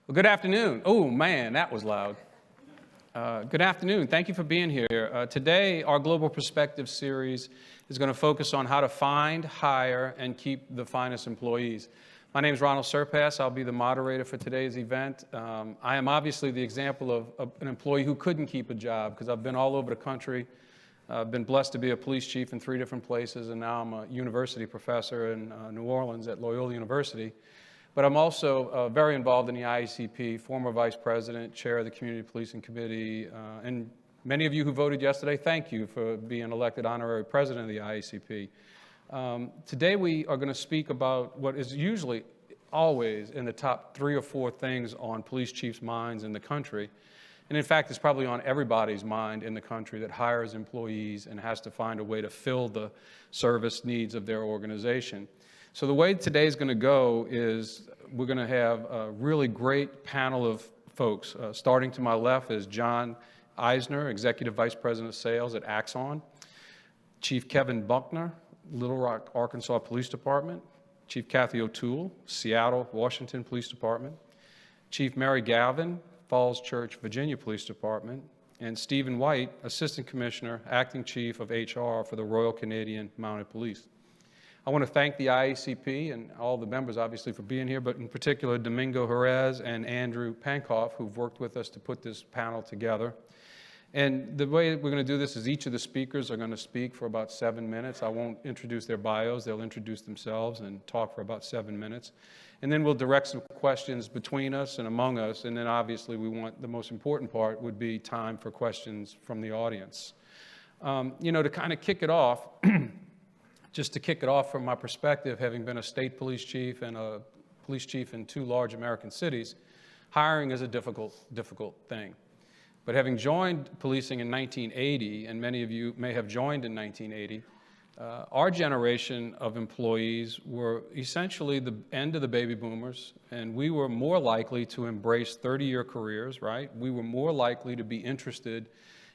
Well, good afternoon. Oh, man, that was loud. Good afternoon. Thank you for being here. Today, our Global Perspective series is going to focus on how to find, hire, and keep the finest employees. My name is Ronald Surpass. I'll be the moderator for today's event. I am obviously the example of an employee who couldn't keep a job because I've been all over the country. I've been blessed to be a police chief in 3 different places, and now I'm a university professor in New Orleans at Loyola University. But I'm also very involved in the IACP, former vice president, chair of the Community Policing Committee, and many of you who voted yesterday, thank you for being elected honorary president of the IACP. Today we are going to speak about what is usually always in the top 3 or 4 things on police chiefs' minds in the country. And in fact, it's probably on everybody's mind in the country that hires employees and has to find a way to fill the service needs of their organization. So the way today is going to go is we're going to have a really great panel of folks. Starting to my left is John Eisner, Executive Vice President of Sales at Axon. Chief Kevin Buckner, Little Rock, Arkansas Police Department. Chief Kathy O'Toole, Seattle, Washington Police Department. Chief Mary Galvin, Falls Church, Virginia Police Department. And Stephen White, Assistant Commissioner, Acting Chief of HR for the Royal Canadian Mounted Police. I want to thank the IACP and all the members, obviously, for being here, but in particular, Domingo Jerez and Andrew Pankoff, who've worked with us to put this panel together. And the way we're going to do this is each of the speakers are going to speak for about 7 minutes. I won't introduce their bios. They'll introduce themselves and talk for about 7 minutes. And then we'll direct some questions between us and among us. And then, obviously, we want the most important part would be time for questions from the audience. To kind of kick it off, just to kick it off from my perspective, having been a state police chief and a police chief in 2 large American cities, hiring is a difficult thing. But having joined policing in 1980, and many of you may have joined in 1980, our generation of employees were essentially the end of the baby boomers, and we were more likely to embrace 30-year careers, right? We were more likely to be interested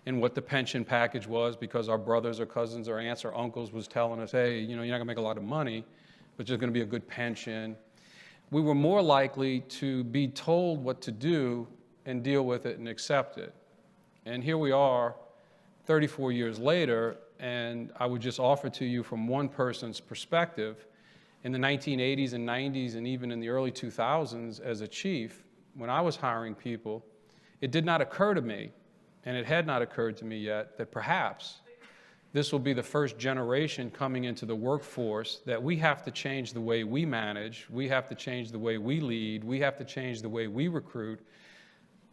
in what the pension package was because our brothers or cousins or aunts or uncles was telling us, hey, you're not going to make a lot of money, but there's going to be a good pension. We were more likely to be told what to do and deal with it and accept it. And here we are 34 years later, and I would just offer to you from one person's perspective, in the 1980s and 90s and even in the early 2000s as a chief, when I was hiring people, it did not occur to me, and it had not occurred to me yet, that perhaps this will be the first generation coming into the workforce that we have to change the way we manage, we have to change the way we lead, we have to change the way we recruit.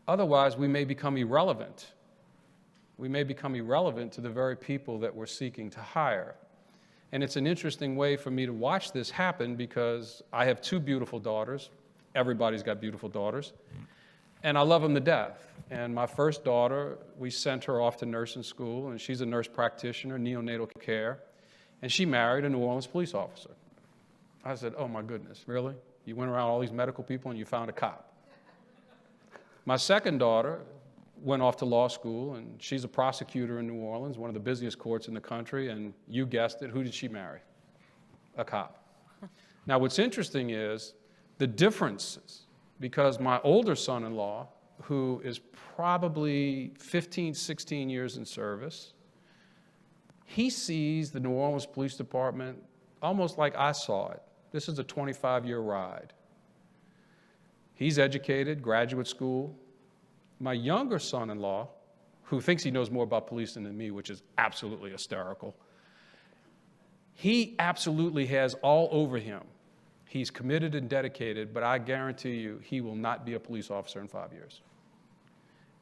Otherwise, we may become irrelevant. We may become irrelevant to the very people that we're seeking to hire. And it's an interesting way for me to watch this happen because I have 2 beautiful daughters. Everybody's got beautiful daughters. And I love them to death. And my first daughter, we sent her off to nursing school, and she's a nurse practitioner, neonatal care, and she married a New Orleans police officer. I said, oh my goodness, really? You went around all these medical people and you found a cop. My second daughter went off to law school, and she's a prosecutor in New Orleans, one of the busiest courts in the country, and you guessed it, who did she marry? A cop. Now, what's interesting is the differences, because my older son-in-law, who is probably 15, 16 years in service, he sees the New Orleans Police Department almost like I saw it. This is a 25-year ride. He's educated, graduate school. My younger son-in-law, who thinks he knows more about policing than me, which is absolutely hysterical, he absolutely has all over him. He's committed and dedicated, but I guarantee you he will not be a police officer in 5 years.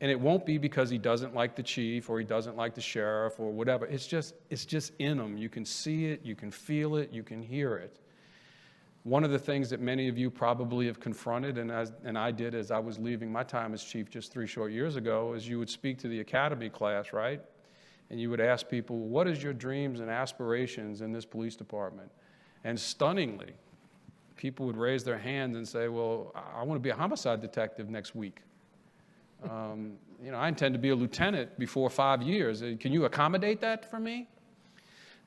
And it won't be because he doesn't like the chief or he doesn't like the sheriff or whatever. It's just in him. You can see it, you can feel it, you can hear it. One of the things that many of you probably have confronted, and I did as I was leaving my time as chief just 3 short years ago, is you would speak to the academy class, right? And you would ask people, what is your dreams and aspirations in this police department? And stunningly, people would raise their hands and say, well, I want to be a homicide detective next week. I intend to be a lieutenant before 5 years. Can you accommodate that for me?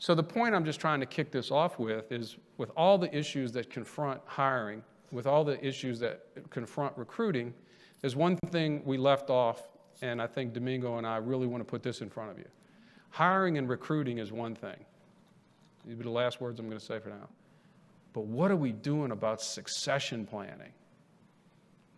So the point I'm just trying to kick this off with is with all the issues that confront hiring, with all the issues that confront recruiting, there's one thing we left off, and I think Domingo and I really want to put this in front of you. Hiring and recruiting is one thing. These are the last words I'm going to say for now. But what are we doing about succession planning?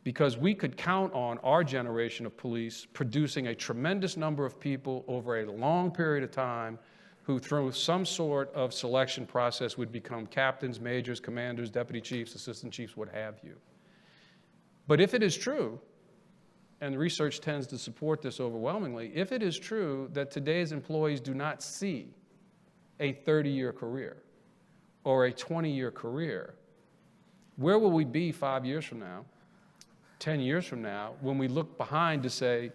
Because we could count on our generation of police producing a tremendous number of people over a long period of time who, through some sort of selection process, would become captains, majors, commanders, deputy chiefs, assistant chiefs, what have you. But if it is true, and research tends to support this overwhelmingly, if it is true that today's employees do not see a 30-year career or a 20-year career, where will we be 5 years from now, 10 years from now, when we look behind to say,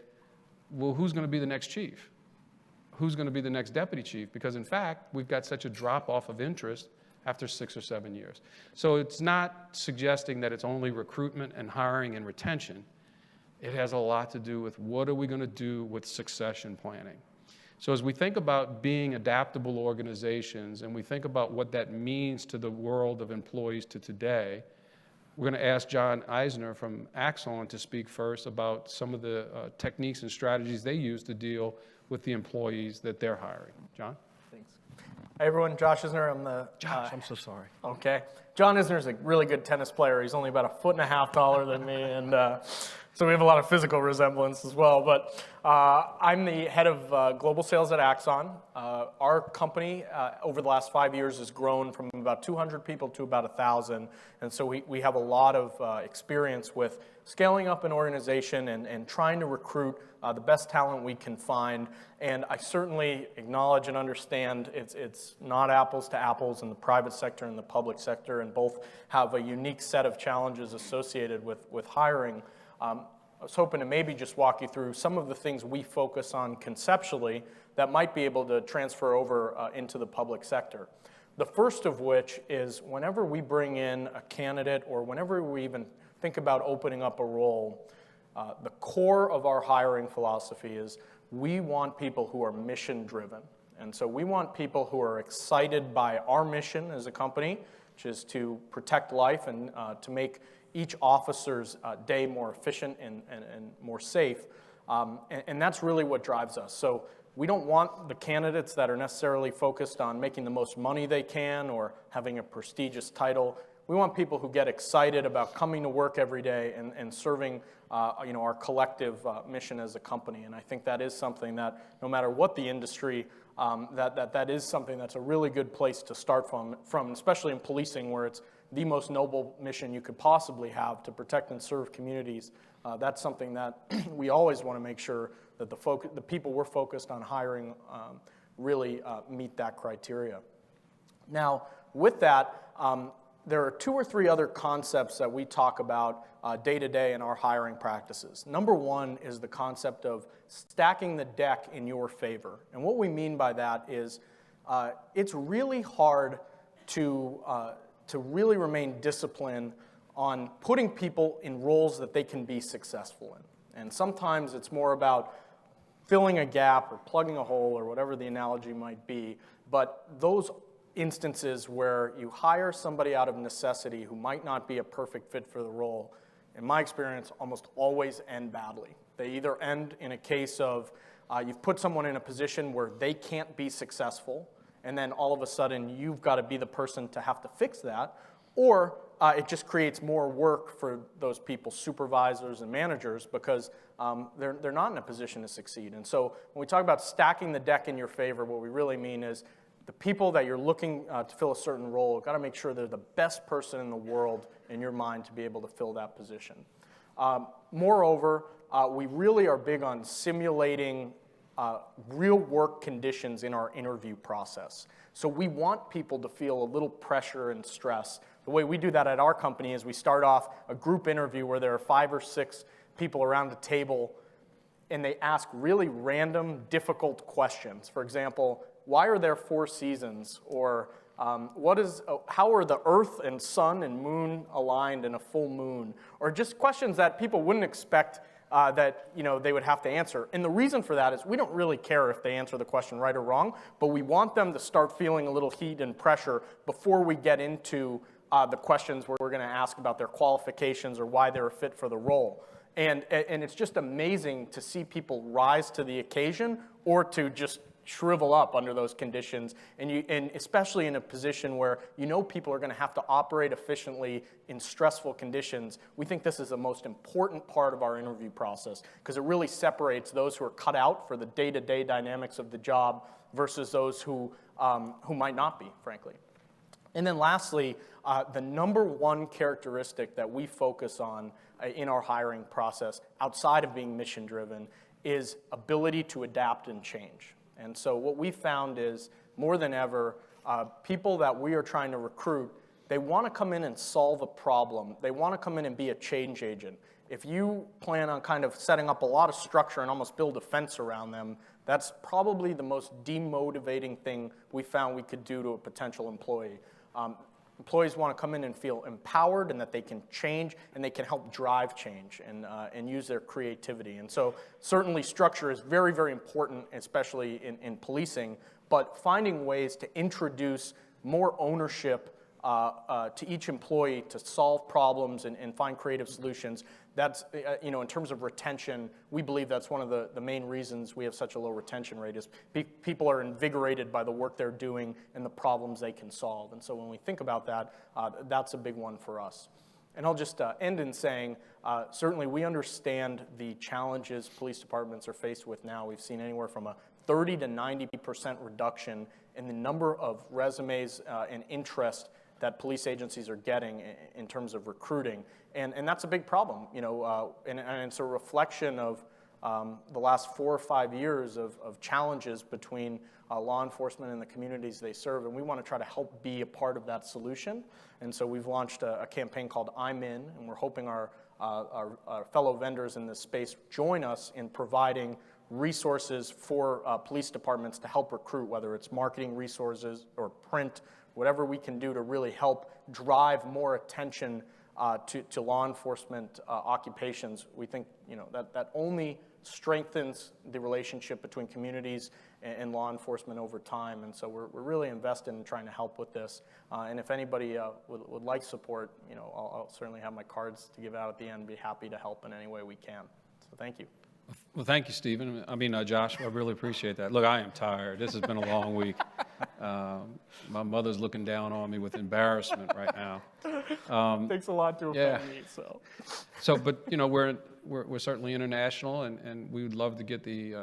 well, who's going to be the next chief? Who's going to be the next deputy chief? Because in fact, we've got such a drop-off of interest after 6 or 7 years. So it's not suggesting that it's only recruitment and hiring and retention. It has a lot to do with what are we going to do with succession planning. So as we think about being adaptable organizations and we think about what that means to the world of employees to today, we're going to ask John Eisner from Axon to speak first about some of the techniques and strategies they use to deal with the employees that they're hiring. John? Thanks. Hey everyone, Josh Isner. I'm the... Josh, I'm so sorry. Okay. John Isner is a really good tennis player. He's only about 1.5 feet taller than me, and so we have a lot of physical resemblance as well. But I'm the head of global sales at Axon. Our company, over the last 5 years, has grown from about 200 people to about 1,000. And so we have a lot of experience with scaling up an organization and trying to recruit the best talent we can find. And I certainly acknowledge and understand it's not apples to apples in the private sector and the public sector, and both have a unique set of challenges associated with hiring. I was hoping to maybe just walk you through some of the things we focus on conceptually that might be able to transfer over into the public sector. The first of which is whenever we bring in a candidate or whenever we even think about opening up a role, the core of our hiring philosophy is we want people who are mission-driven. And so we want people who are excited by our mission as a company, which is to protect life and to make each officer's day more efficient and more safe. And that's really what drives us. So we don't want the candidates that are necessarily focused on making the most money they can or having a prestigious title. We want people who get excited about coming to work every day and serving our collective mission as a company. And I think that is something that no matter what the industry, that is something that's a really good place to start from, especially in policing, where it's the most noble mission you could possibly have to protect and serve communities. That's something that we always want to make sure that the people we're focused on hiring really meet that criteria. Now, with that, there are 2 or 3 other concepts that we talk about day to day in our hiring practices. Number one is the concept of stacking the deck in your favor. And what we mean by that is it's really hard to really remain disciplined on putting people in roles that they can be successful in. And sometimes it's more about filling a gap or plugging a hole or whatever the analogy might be. But those instances where you hire somebody out of necessity who might not be a perfect fit for the role, in my experience, almost always end badly. They either end in a case of you've put someone in a position where they can't be successful, and then all of a sudden you've got to be the person to have to fix that, or it just creates more work for those people, supervisors and managers, because they're not in a position to succeed. And so when we talk about stacking the deck in your favor, what we really mean is the people that you're looking to fill a certain role, got to make sure they're the best person in the world in your mind to be able to fill that position. Moreover, we really are big on simulating real work conditions in our interview process. So we want people to feel a little pressure and stress. The way we do that at our company is we start off a group interview where there are 5 or 6 people around a table, and they ask really random, difficult questions. For example, why are there 4 seasons? Or how are the Earth and Sun and Moon aligned in a full moon? Or just questions that people wouldn't expect that they would have to answer. And the reason for that is we don't really care if they answer the question right or wrong, but we want them to start feeling a little heat and pressure before we get into the questions we're going to ask about their qualifications or why they're a fit for the role. And it's just amazing to see people rise to the occasion or to just shrivel up under those conditions, and especially in a position where people are going to have to operate efficiently in stressful conditions. We think this is the most important part of our interview process because it really separates those who are cut out for the day-to-day dynamics of the job versus those who might not be, frankly. And then lastly, the number one characteristic that we focus on in our hiring process, outside of being mission-driven, is ability to adapt and change. And so what we found is, more than ever, people that we are trying to recruit, they want to come in and solve a problem. They want to come in and be a change agent. If you plan on kind of setting up a lot of structure and almost build a fence around them, that's probably the most demotivating thing we found we could do to a potential employee. Employees want to come in and feel empowered and that they can change and they can help drive change and use their creativity. And so certainly structure is very, very important, especially in policing, but finding ways to introduce more ownership to each employee to solve problems and find creative solutions. That's, in terms of retention, we believe that's one of the main reasons we have such a low retention rate is people are invigorated by the work they're doing and the problems they can solve. And so when we think about that, that's a big one for us. And I'll just end in saying, certainly we understand the challenges police departments are faced with now. We've seen anywhere from a 30 to 90% reduction in the number of resumes and interest that police agencies are getting in terms of recruiting. And that's a big problem, and it's a reflection of the last 4 or 5 years of challenges between law enforcement and the communities they serve, and we want to try to help be a part of that solution. And so we've launched a campaign called I'm In, and we're hoping our fellow vendors in this space join us in providing resources for police departments to help recruit, whether it's marketing resources or print, whatever we can do to really help drive more attention to law enforcement occupations. We think that only strengthens the relationship between communities and law enforcement over time. And so we're really invested in trying to help with this. And if anybody would like support, I'll certainly have my cards to give out at the end. Be happy to help in any way we can. So thank you. Well, thank you, Stephen. Josh, I really appreciate that. Look, I am tired. This has been a long week. My mother's looking down on me with embarrassment right now. Takes a lot to offend me, so. So, but we're certainly international, and we would love to get the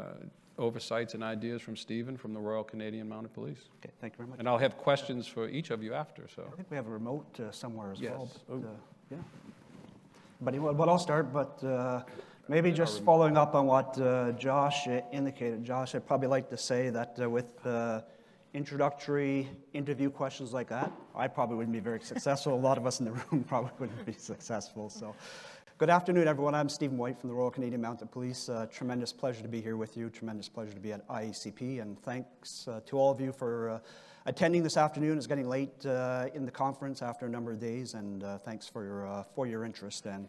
oversights and ideas from Stephen from the Royal Canadian Mounted Police. Okay, thank you very much. And I'll have questions for each of you after. So I think we have a remote somewhere as well. Yes. But, yeah. But anyway, I'll start. But maybe just following up on what Josh indicated. Josh, I'd probably like to say that with introductory interview questions like that, I probably wouldn't be very successful. A lot of us in the room probably wouldn't be successful. So, good afternoon, everyone. I'm Stephen White from the Royal Canadian Mounted Police. Tremendous pleasure to be here with you. Tremendous pleasure to be at IACP. And thanks to all of you for attending this afternoon. It's getting late in the conference after a number of days, and thanks for your interest. And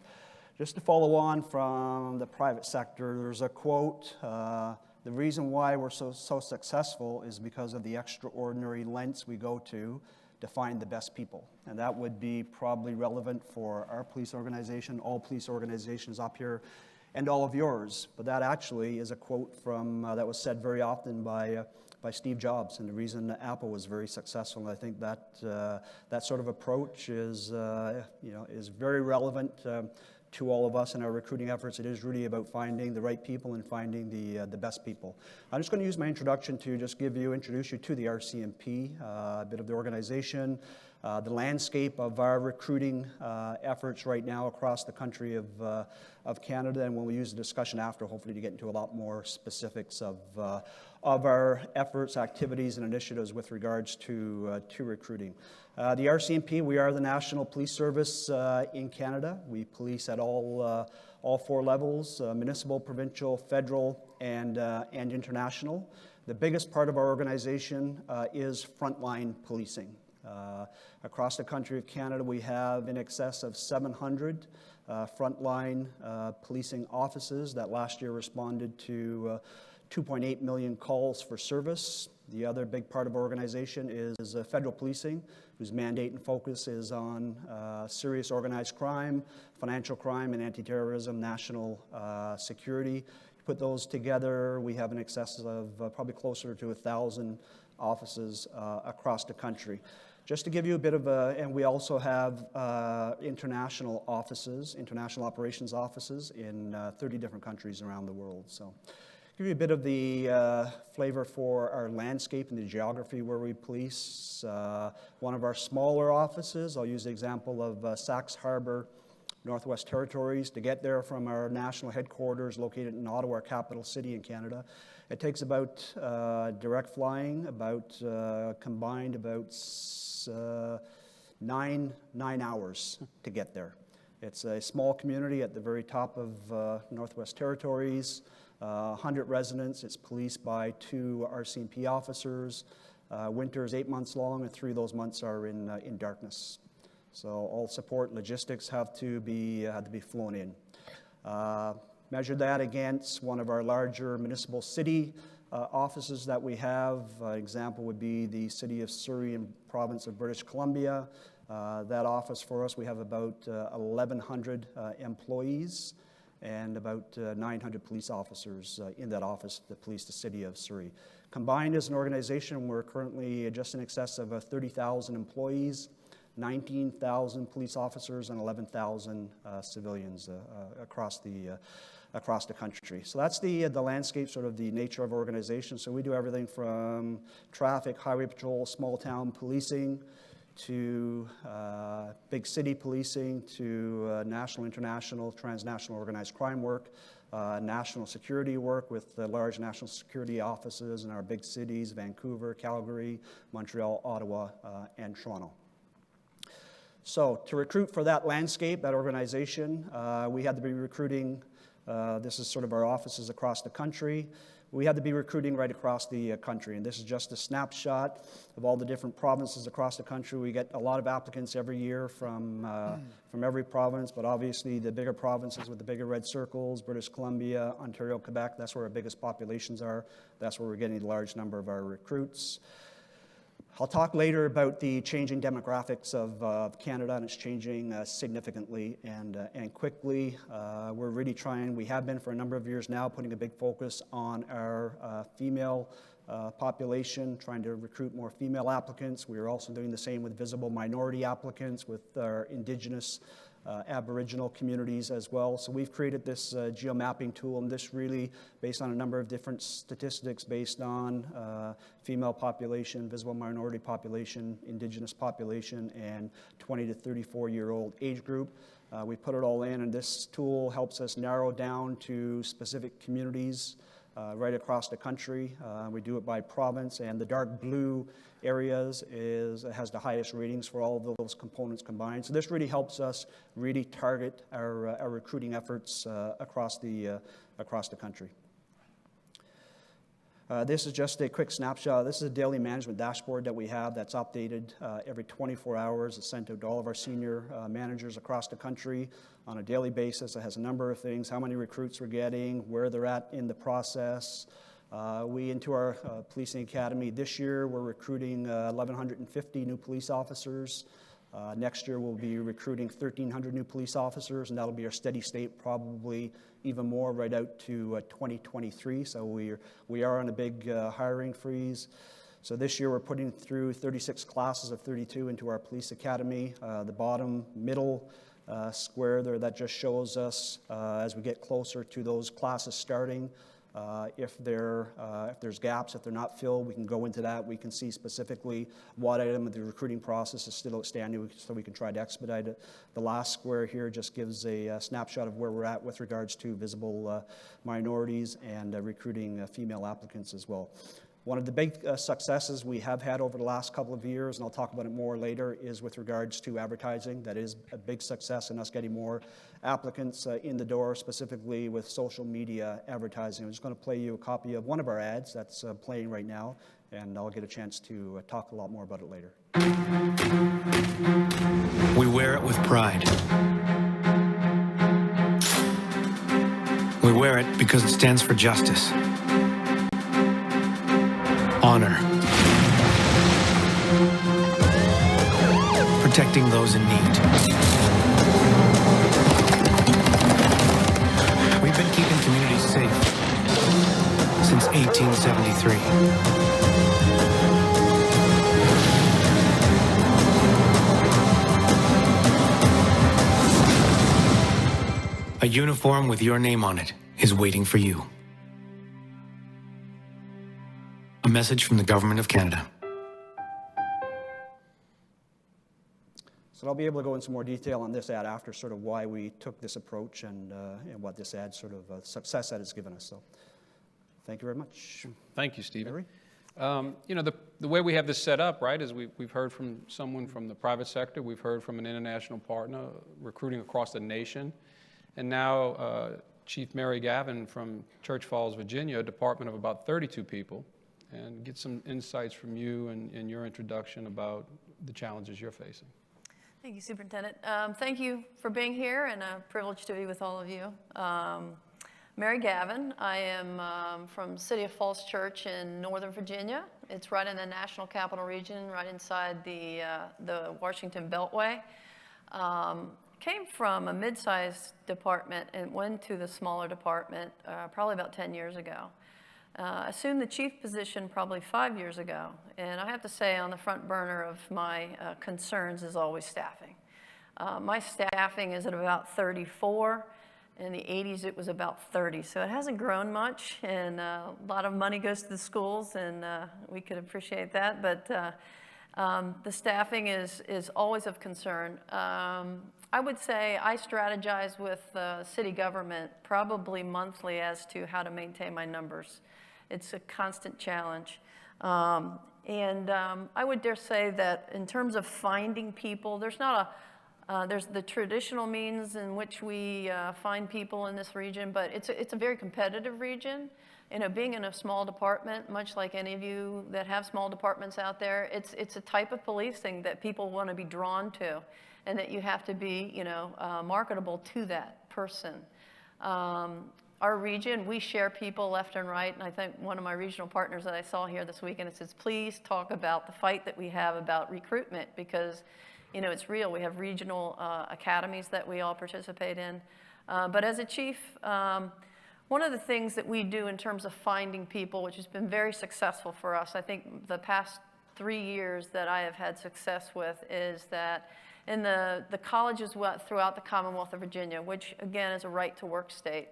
just to follow on from the private sector, there's a quote, the reason why we're so successful is because of the extraordinary lengths we go to find the best people. And that would be probably relevant for our police organization, all police organizations up here, and all of yours. But that actually is a quote from that was said very often by Steve Jobs, and the reason Apple was very successful. And I think that that sort of approach is very relevant to all of us in our recruiting efforts. It is really about finding the right people and finding the best people. I'm just going to use my introduction to just introduce you to the RCMP, a bit of the organization, the landscape of our recruiting efforts right now across the country of Canada, and when we use the discussion after, hopefully to get into a lot more specifics of our efforts, activities, and initiatives with regards to recruiting. The RCMP, we are the National Police Service in Canada. We police at all 4 levels, municipal, provincial, federal, and international. The biggest part of our organization is frontline policing. Across the country of Canada, we have in excess of 700 frontline policing offices that last year responded to 2.8 million calls for service. The other big part of our organization is federal policing, whose mandate and focus is on serious organized crime, financial crime, and anti-terrorism, national security. Put those together, we have an excess of probably closer to 1,000 offices across the country. Just to give you a bit of and we also have international offices, international operations offices in 30 different countries around the world. So give you a bit of the flavor for our landscape and the geography where we police. One of our smaller offices, I'll use the example of Sax Harbor, Northwest Territories. To get there from our national headquarters located in Ottawa, our capital city in Canada, it takes about, direct flying, about combined about 9 hours to get there. It's a small community at the very top of Northwest Territories, 100 residents. It's policed by 2 RCMP officers. Winter is 8 months long, and 3 of those months are in darkness. So all support, logistics had to be flown in. Measure that against one of our larger municipal city offices that we have. Example would be the city of Surrey in province of British Columbia. That office for us, we have about 1,100 employees and about 900 police officers in that office that police the city of Surrey. Combined as an organization, we're currently just in excess of 30,000 employees, 19,000 police officers, and 11,000 civilians across the country. So that's the landscape, sort of the nature of our organization. So we do everything from traffic, highway patrol, small town policing, to big city policing, to national, international, transnational organized crime work, national security work with the large national security offices in our big cities, Vancouver, Calgary, Montreal, Ottawa, and Toronto. So to recruit for that landscape, that organization, we had to be recruiting, this is sort of our offices across the country. We had to be recruiting right across the country, and this is just a snapshot of all the different provinces across the country. We get a lot of applicants every year from every province, but obviously the bigger provinces with the bigger red circles, British Columbia, Ontario, Quebec, that's where our biggest populations are. That's where we're getting a large number of our recruits. I'll talk later about the changing demographics of Canada, and it's changing significantly and quickly. We're really trying, we have been for a number of years now, putting a big focus on our female population, trying to recruit more female applicants. We are also doing the same with visible minority applicants, with our Indigenous Aboriginal communities as well. So we've created this geomapping tool, and this really based on a number of different statistics based on female population, visible minority population, Indigenous population, and 20 to 34-year-old age group. We put it all in, and this tool helps us narrow down to specific communities right across the country. We do it by province, and the dark blue areas has the highest ratings for all of those components combined. So this really helps us really target our recruiting efforts across the country. This is just a quick snapshot. This is a daily management dashboard that we have that's updated every 24 hours. It's sent out to all of our senior managers across the country on a daily basis. It has a number of things, how many recruits we're getting, where they're at in the process. Into our policing academy this year, we're recruiting 1,150 new police officers. Next year, we'll be recruiting 1,300 new police officers, and that'll be our steady state, probably even more right out to 2023. So we are on a big hiring freeze. So this year, we're putting through 36 classes of 32 into our police academy. The bottom middle square there, that just shows us as we get closer to those classes starting, if there's gaps, if they're not filled, we can go into that. We can see specifically what item of the recruiting process is still outstanding, so we can try to expedite it. The last square here just gives a snapshot of where we're at with regards to visible minorities and recruiting female applicants as well. One of the big successes we have had over the last couple of years, and I'll talk about it more later, is with regards to advertising. That is a big success in us getting more applicants in the door, specifically with social media advertising. I'm just going to play you a copy of one of our ads that's playing right now, and I'll get a chance to talk a lot more about it later. We wear it with pride. We wear it because it stands for justice. honor, protecting those in need. We've been keeping communities safe since 1873. A uniform with your name on it is waiting for you. A message from the Government of Canada. So I'll be able to go into more detail on this ad after, sort of why we took this approach and what this ad sort of success that it's given us. So thank you very much. Thank you, Stephen. Larry? You know, the way we have this set up, right, is we've heard from someone from the private sector, we've heard from an international partner recruiting across the nation, and now Chief Mary Gavin from Church Falls, Virginia, a department of about 32 people, and get some insights from you and your introduction about the challenges you're facing. Thank you, Superintendent. Thank you for being here, and a privilege to be with all of you. Mary Gavin. I am from City of Falls Church in Northern Virginia. It's right in the National Capital Region, right inside the Washington Beltway. Came from a mid-sized department and went to the smaller department probably about 10 years ago. Assumed the chief position probably 5 years ago. And I have to say, on the front burner of my concerns is always staffing. My staffing is at about 34. In the 80s, it was about 30. So it hasn't grown much, and a lot of money goes to the schools, and we could appreciate that. But the staffing is always of concern. I would say I strategize with city government probably monthly as to how to maintain my numbers. It's a constant challenge. I would dare say that in terms of finding people, there's not there's the traditional means in which we find people in this region, but it's a very competitive region. You know, being in a small department, much like any of you that have small departments out there, it's a type of policing that people want to be drawn to, and that you have to be, you know, marketable to that person. Our region, we share people left and right, and I think one of my regional partners that I saw here this weekend, it says, please talk about the fight that we have about recruitment, because, you know, it's real. We have regional academies that we all participate in. But as a chief, one of the things that we do in terms of finding people, which has been very successful for us, I think the past 3 years that I have had success with, is that in the colleges throughout the Commonwealth of Virginia, which again is a right-to-work state,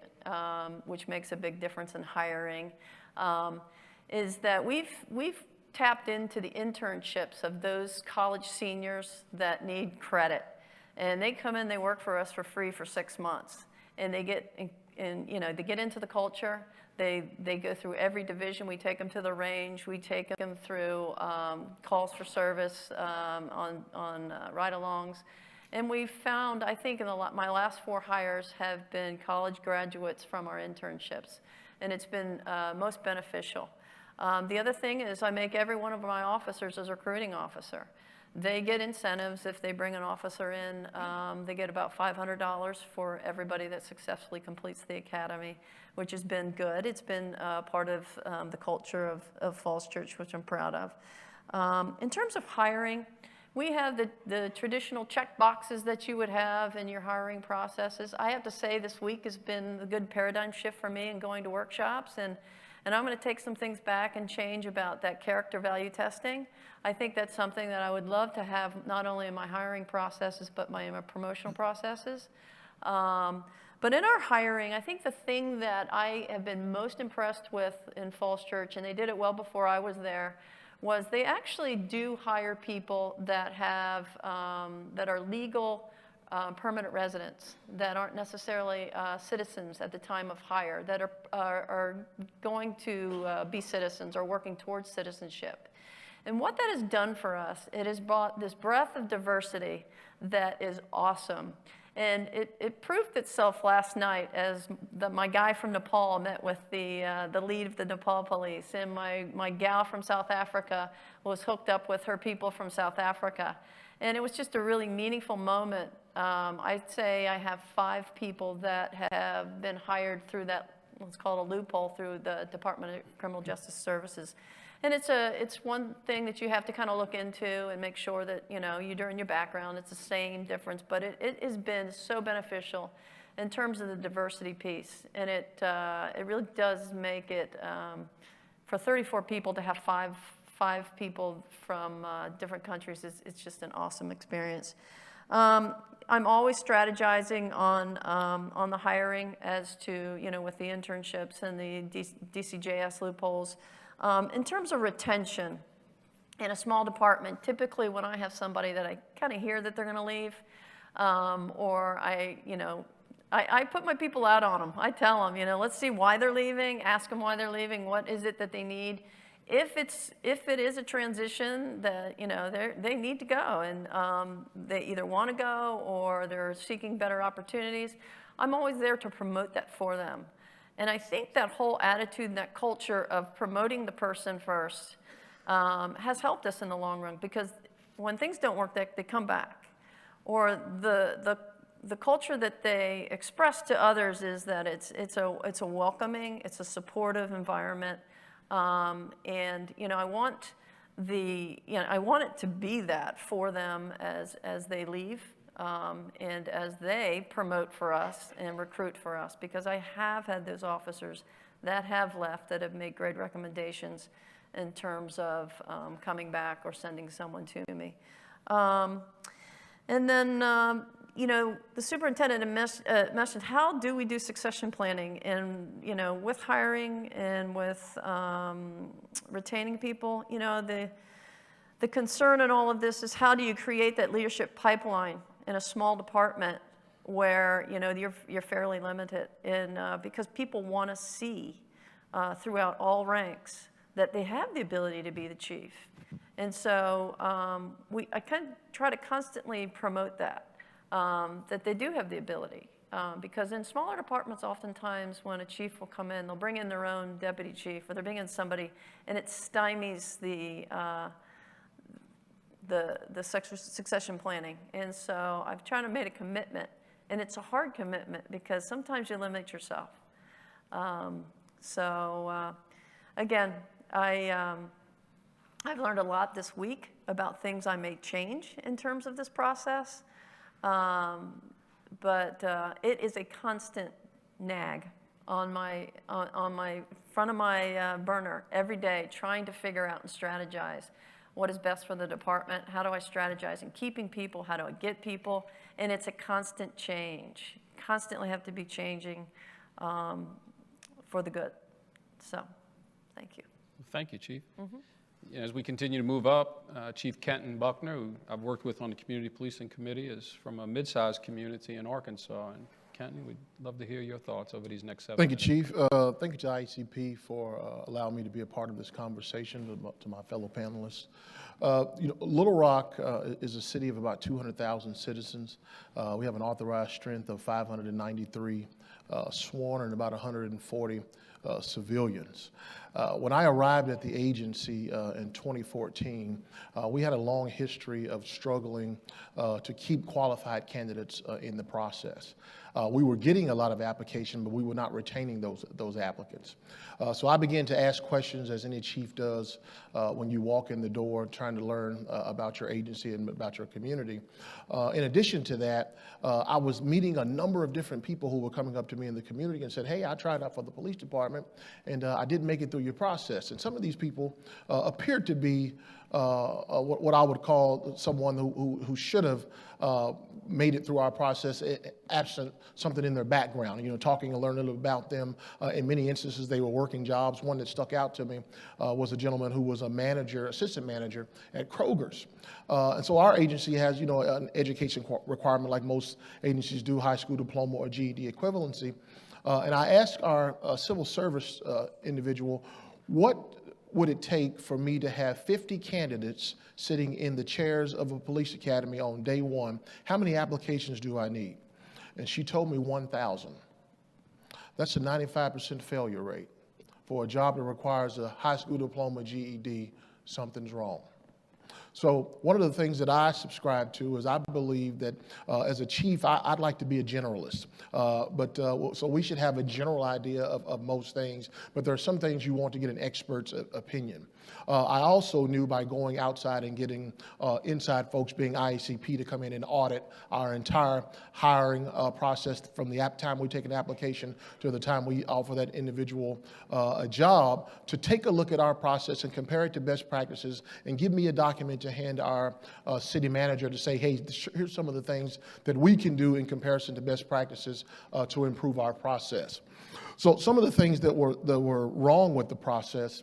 which makes a big difference in hiring, is that we've tapped into the internships of those college seniors that need credit. And they come in, they work for us for free for 6 months. And they get, you know, they get into the culture. They go through every division. We take them to the range. We take them through calls for service on ride-alongs. And we've found, I think in my last 4 hires have been college graduates from our internships. And it's been most beneficial. The other thing is I make every one of my officers as a recruiting officer. They get incentives if they bring an officer in. They get about $500 for everybody that successfully completes the academy, which has been good. It's been part of the culture of Falls Church, which I'm proud of. In terms of hiring, we have the traditional check boxes that you would have in your hiring processes. I have to say this week has been a good paradigm shift for me in going to workshops, and I'm going to take some things back and change about that character value testing. I think that's something that I would love to have not only in my hiring processes, but in my promotional processes. But in our hiring, I think the thing that I have been most impressed with in Falls Church, and they did it well before I was there, was they actually do hire people that have, that are legal permanent residents, that aren't necessarily citizens at the time of hire, that are going to be citizens or working towards citizenship. And what that has done for us, it has brought this breadth of diversity that is awesome. And it proved itself last night as my guy from Nepal met with the lead of the Nepal police, and my gal from South Africa was hooked up with her people from South Africa. And it was just a really meaningful moment. I'd say I have 5 people that have been hired through that, let's call it a loophole, through the Department of Criminal Justice Services. And it's one thing that you have to kind of look into and make sure that, you know, you during your background, it's the same difference, but it has been so beneficial in terms of the diversity piece. And it really does make it, for 34 people to have five people from different countries, it's just an awesome experience. I'm always strategizing on the hiring as to, you know, with the internships and the DCJS loopholes. In terms of retention, in a small department, typically when I have somebody that I kind of hear that they're going to leave, or I put my people out on them. I tell them, you know, let's see why they're leaving, ask them why they're leaving, what is it that they need. If it is a transition that, you know, they need to go and they either want to go or they're seeking better opportunities, I'm always there to promote that for them. And I think that whole attitude and that culture of promoting the person first has helped us in the long run, because when things don't work, they come back. Or the culture that they express to others is that it's a welcoming, it's a supportive environment. And you know, I want it to be that for them as they leave, and as they promote for us and recruit for us, because I have had those officers that have left that have made great recommendations in terms of coming back or sending someone to me. And then, you know, the superintendent mentioned, how do we do succession planning? And, you know, with hiring and with retaining people, you know, the concern in all of this is, how do you create that leadership pipeline in a small department where, you know, you're fairly limited? And because people want to see throughout all ranks that they have the ability to be the chief. And so I kind of try to constantly promote that. That they do have the ability. Because in smaller departments, oftentimes when a chief will come in, they'll bring in their own deputy chief, or they'll bring in somebody, and it stymies the succession planning. And so I've tried to make a commitment, and it's a hard commitment because sometimes you limit yourself. Again, I've learned a lot this week about things I may change in terms of this process. But it is a constant nag on my front of my burner every day, trying to figure out and strategize what is best for the department. How do I strategize in keeping people? How do I get people? And it's a constant change. Constantly have to be changing for the good. So, thank you. Thank you, Chief. As we continue to move up, Chief Kenton Buckner, who I've worked with on the Community Policing Committee, is from a mid-sized community in Arkansas. And Kenton, we'd love to hear your thoughts over these next 7 minutes. Thank you, Chief. Thank you to ICP for allowing me to be a part of this conversation, to my fellow panelists. You know, Little Rock is a city of about 200,000 citizens. We have an authorized strength of 593 sworn and about 140 civilians. When I arrived at the agency in 2014, we had a long history of struggling to keep qualified candidates in the process. We were getting a lot of applications, but we were not retaining those applicants. So I began to ask questions, as any chief does when you walk in the door trying to learn about your agency and about your community. In addition to that, I was meeting a number of different people who were coming up to me in the community and said, hey, I tried out for the police department and I didn't make it through your process. And some of these people appeared to be what I would call someone who should have made it through our process, absent something in their background, you know, talking and learning a little about them. In many instances, they were working jobs. One that stuck out to me was a gentleman who was a manager, assistant manager at Kroger's. And so our agency has, you know, an education requirement like most agencies do, high school diploma or GED equivalency. And I asked our civil service individual, what would it take for me to have 50 candidates sitting in the chairs of a police academy on day one? How many applications do I need? And she told me 1,000. That's a 95% failure rate. For a job that requires a high school diploma, GED, something's wrong. So one of the things that I subscribe to is I believe that as a chief, I'd like to be a generalist. So we should have a general idea of most things, but there are some things you want to get an expert's opinion. I also knew by going outside and getting inside folks, being IACP, to come in and audit our entire hiring process from the time we take an application to the time we offer that individual a job, to take a look at our process and compare it to best practices and give me a document to hand our city manager to say, hey, here's some of the things that we can do in comparison to best practices to improve our process. So some of the things that were wrong with the process,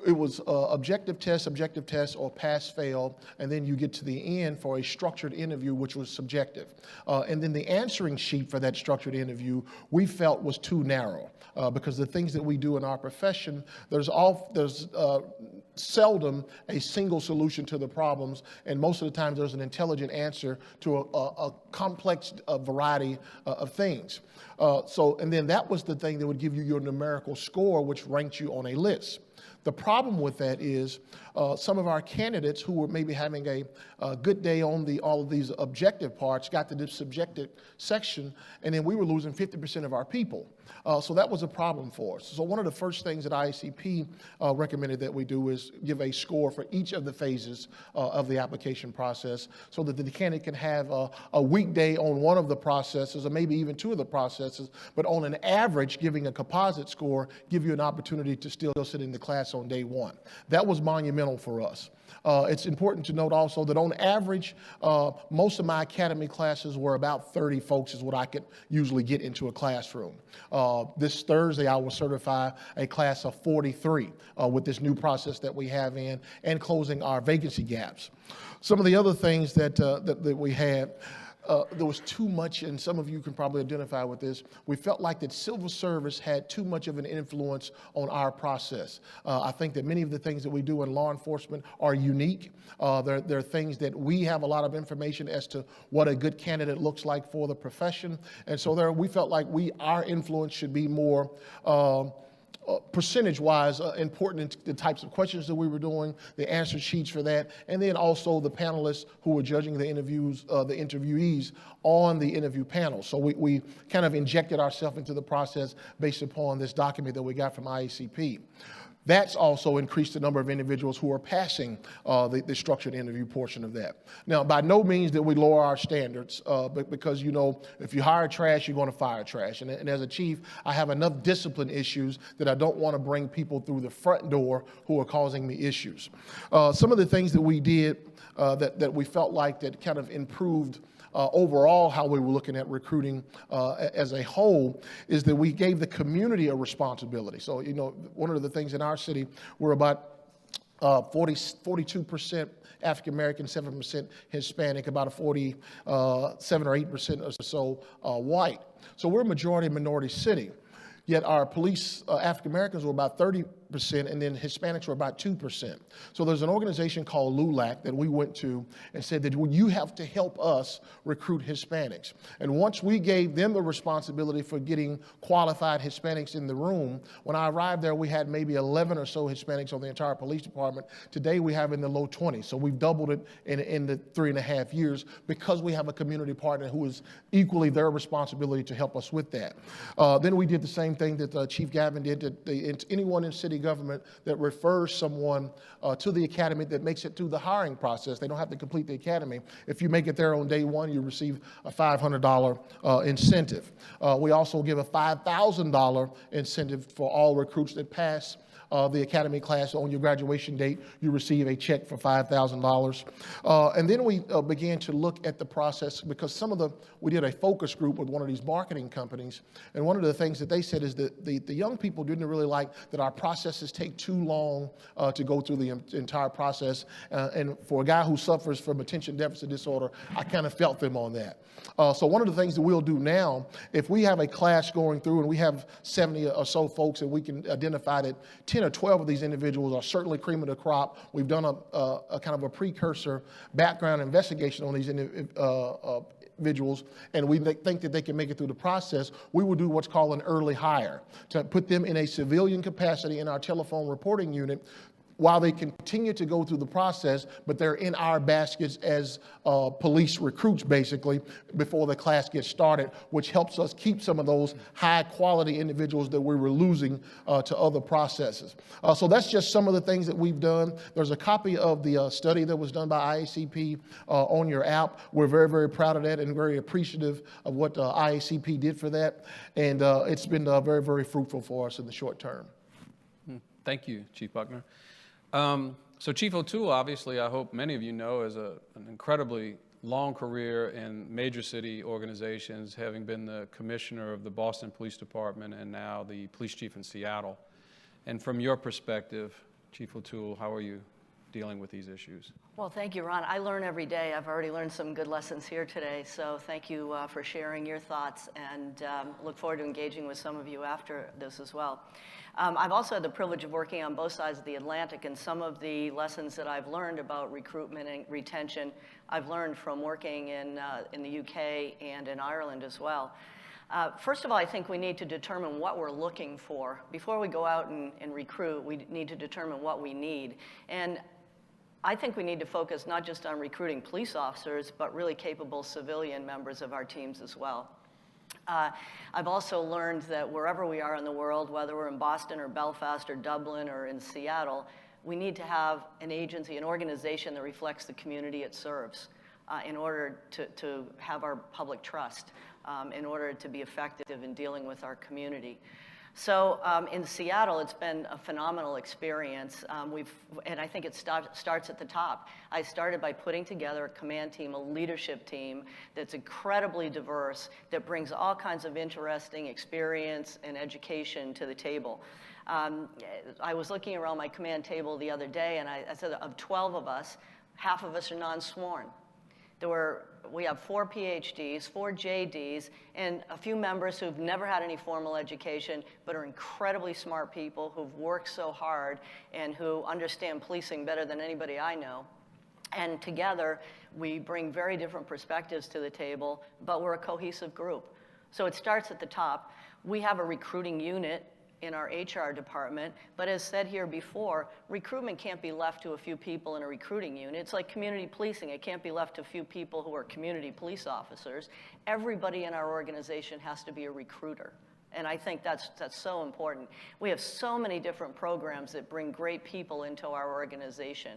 it was objective test, or pass-fail, and then you get to the end for a structured interview, which was subjective. And then the answering sheet for that structured interview we felt was too narrow, because the things that we do in our profession, there's seldom a single solution to the problems, and most of the time there's an intelligent answer to a complex variety of things. And then that was the thing that would give you your numerical score, which ranked you on a list. The problem with that is some of our candidates who were maybe having a good day on all of these objective parts got to this subjective section, and then we were losing 50% of our people. So that was a problem for us. So one of the first things that IACP recommended that we do is give a score for each of the phases of the application process, so that the candidate can have a weekday on one of the processes, or maybe even two of the processes, but on an average, giving a composite score, give you an opportunity to still sit in the class on day one. That was monumental for us. It's important to note also that on average, most of my academy classes were about 30 folks is what I could usually get into a classroom. This Thursday, I will certify a class of 43 with this new process that we have in, and closing our vacancy gaps. Some of the other things that we had, there was too much, and some of you can probably identify with this. We felt like that civil service had too much of an influence on our process. I think that many of the things that we do in law enforcement are unique. There are things that we have a lot of information as to what a good candidate looks like for the profession. And so we felt like our influence should be more percentage-wise important in the types of questions that we were doing, the answer sheets for that, and then also the panelists who were judging the interviewees on the interview panel. So we kind of injected ourselves into the process based upon this document that we got from IACP. That's also increased the number of individuals who are passing the structured interview portion of that. Now, by no means did we lower our standards, but because, if you hire trash, you're going to fire trash. And as a chief, I have enough discipline issues that I don't want to bring people through the front door who are causing me issues. Some of the things that we did that we felt like that kind of improved overall how we were looking at recruiting as a whole is that we gave the community a responsibility. So, one of the things in our city, we're about 42% African American, 7% Hispanic, about a 47 or 8% or so white. So we're a majority minority city. Yet our police, African Americans, were about 30%, and then Hispanics were about 2%. So there's an organization called LULAC that we went to and said that you have to help us recruit Hispanics. And once we gave them the responsibility for getting qualified Hispanics in the room, when I arrived there, we had maybe 11 or so Hispanics on the entire police department. Today we have in the low 20s. So we've doubled it in the 3.5 years because we have a community partner who is equally their responsibility to help us with that. Then we did the same thing that Chief Gavin did, that anyone in city government that refers someone to the academy that makes it through the hiring process. They don't have to complete the academy. If you make it there on day one, you receive a $500 incentive. We also give a $5,000 incentive for all recruits that pass the academy class. On your graduation date, you receive a check for $5,000. And then we began to look at the process because we did a focus group with one of these marketing companies. And one of the things that they said is that the young people didn't really like that our processes take too long to go through the entire process. And for a guy who suffers from attention deficit disorder, I kind of felt them on that. So one of the things that we'll do now, if we have a class going through and we have 70 or so folks and we can identify that 10 or 12 of these individuals are certainly cream of the crop, we've done a kind of a precursor background investigation on these individuals, and we think that they can make it through the process, we will do what's called an early hire to put them in a civilian capacity in our telephone reporting unit while they continue to go through the process, but they're in our baskets as police recruits, basically, before the class gets started, which helps us keep some of those high-quality individuals that we were losing to other processes. So that's just some of the things that we've done. There's a copy of the study that was done by IACP on your app. We're very, very proud of that and very appreciative of what IACP did for that. And it's been very, very fruitful for us in the short term. Thank you, Chief Buckner. So Chief O'Toole, obviously, I hope many of you know, has an incredibly long career in major city organizations, having been the commissioner of the Boston Police Department and now the police chief in Seattle. And from your perspective, Chief O'Toole, how are you dealing with these issues? Well, thank you, Ron. I learn every day. I've already learned some good lessons here today, so thank you for sharing your thoughts, and look forward to engaging with some of you after this as well. I've also had the privilege of working on both sides of the Atlantic, and some of the lessons that I've learned about recruitment and retention, I've learned from working in the UK and in Ireland as well. First of all, I think we need to determine what we're looking for. Before we go out and recruit, we need to determine what we need. And I think we need to focus not just on recruiting police officers, but really capable civilian members of our teams as well. I've also learned that wherever we are in the world, whether we're in Boston or Belfast or Dublin or in Seattle, we need to have an agency, an organization that reflects the community it serves in order to have our public trust, in order to be effective in dealing with our community. So in Seattle, it's been a phenomenal experience. And I think it starts at the top. I started by putting together a command team, a leadership team that's incredibly diverse, that brings all kinds of interesting experience and education to the table. I was looking around my command table the other day, and I said of 12 of us, half of us are non-sworn. We have 4 PhDs, 4 JDs, and a few members who've never had any formal education, but are incredibly smart people who've worked so hard and who understand policing better than anybody I know. And together, we bring very different perspectives to the table, but we're a cohesive group. So it starts at the top. We have a recruiting unit in our HR department, but as said here before, recruitment can't be left to a few people in a recruiting unit. It's like community policing. It can't be left to a few people who are community police officers. Everybody in our organization has to be a recruiter. And I think that's so important. We have so many different programs that bring great people into our organization.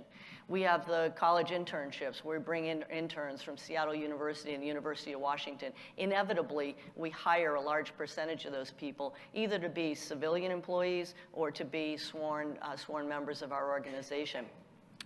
We have the college internships where we bring in interns from Seattle University and the University of Washington. Inevitably, we hire a large percentage of those people, either to be civilian employees or to be sworn members of our organization.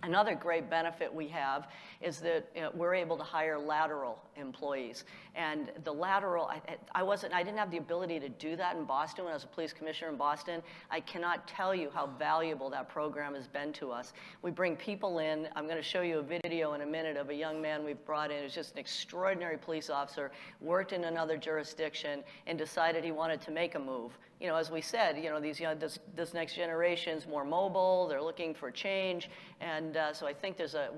Another great benefit we have is that we're able to hire lateral employees. And the lateral, I didn't have the ability to do that in Boston when I was a police commissioner in Boston. I cannot tell you how valuable that program has been to us. We bring people in. I'm going to show you a video in a minute of a young man we've brought in who's just an extraordinary police officer, worked in another jurisdiction, and decided he wanted to make a move. You know, as we said, you know, this next generation's more mobile. They're looking for change, and so I think there's a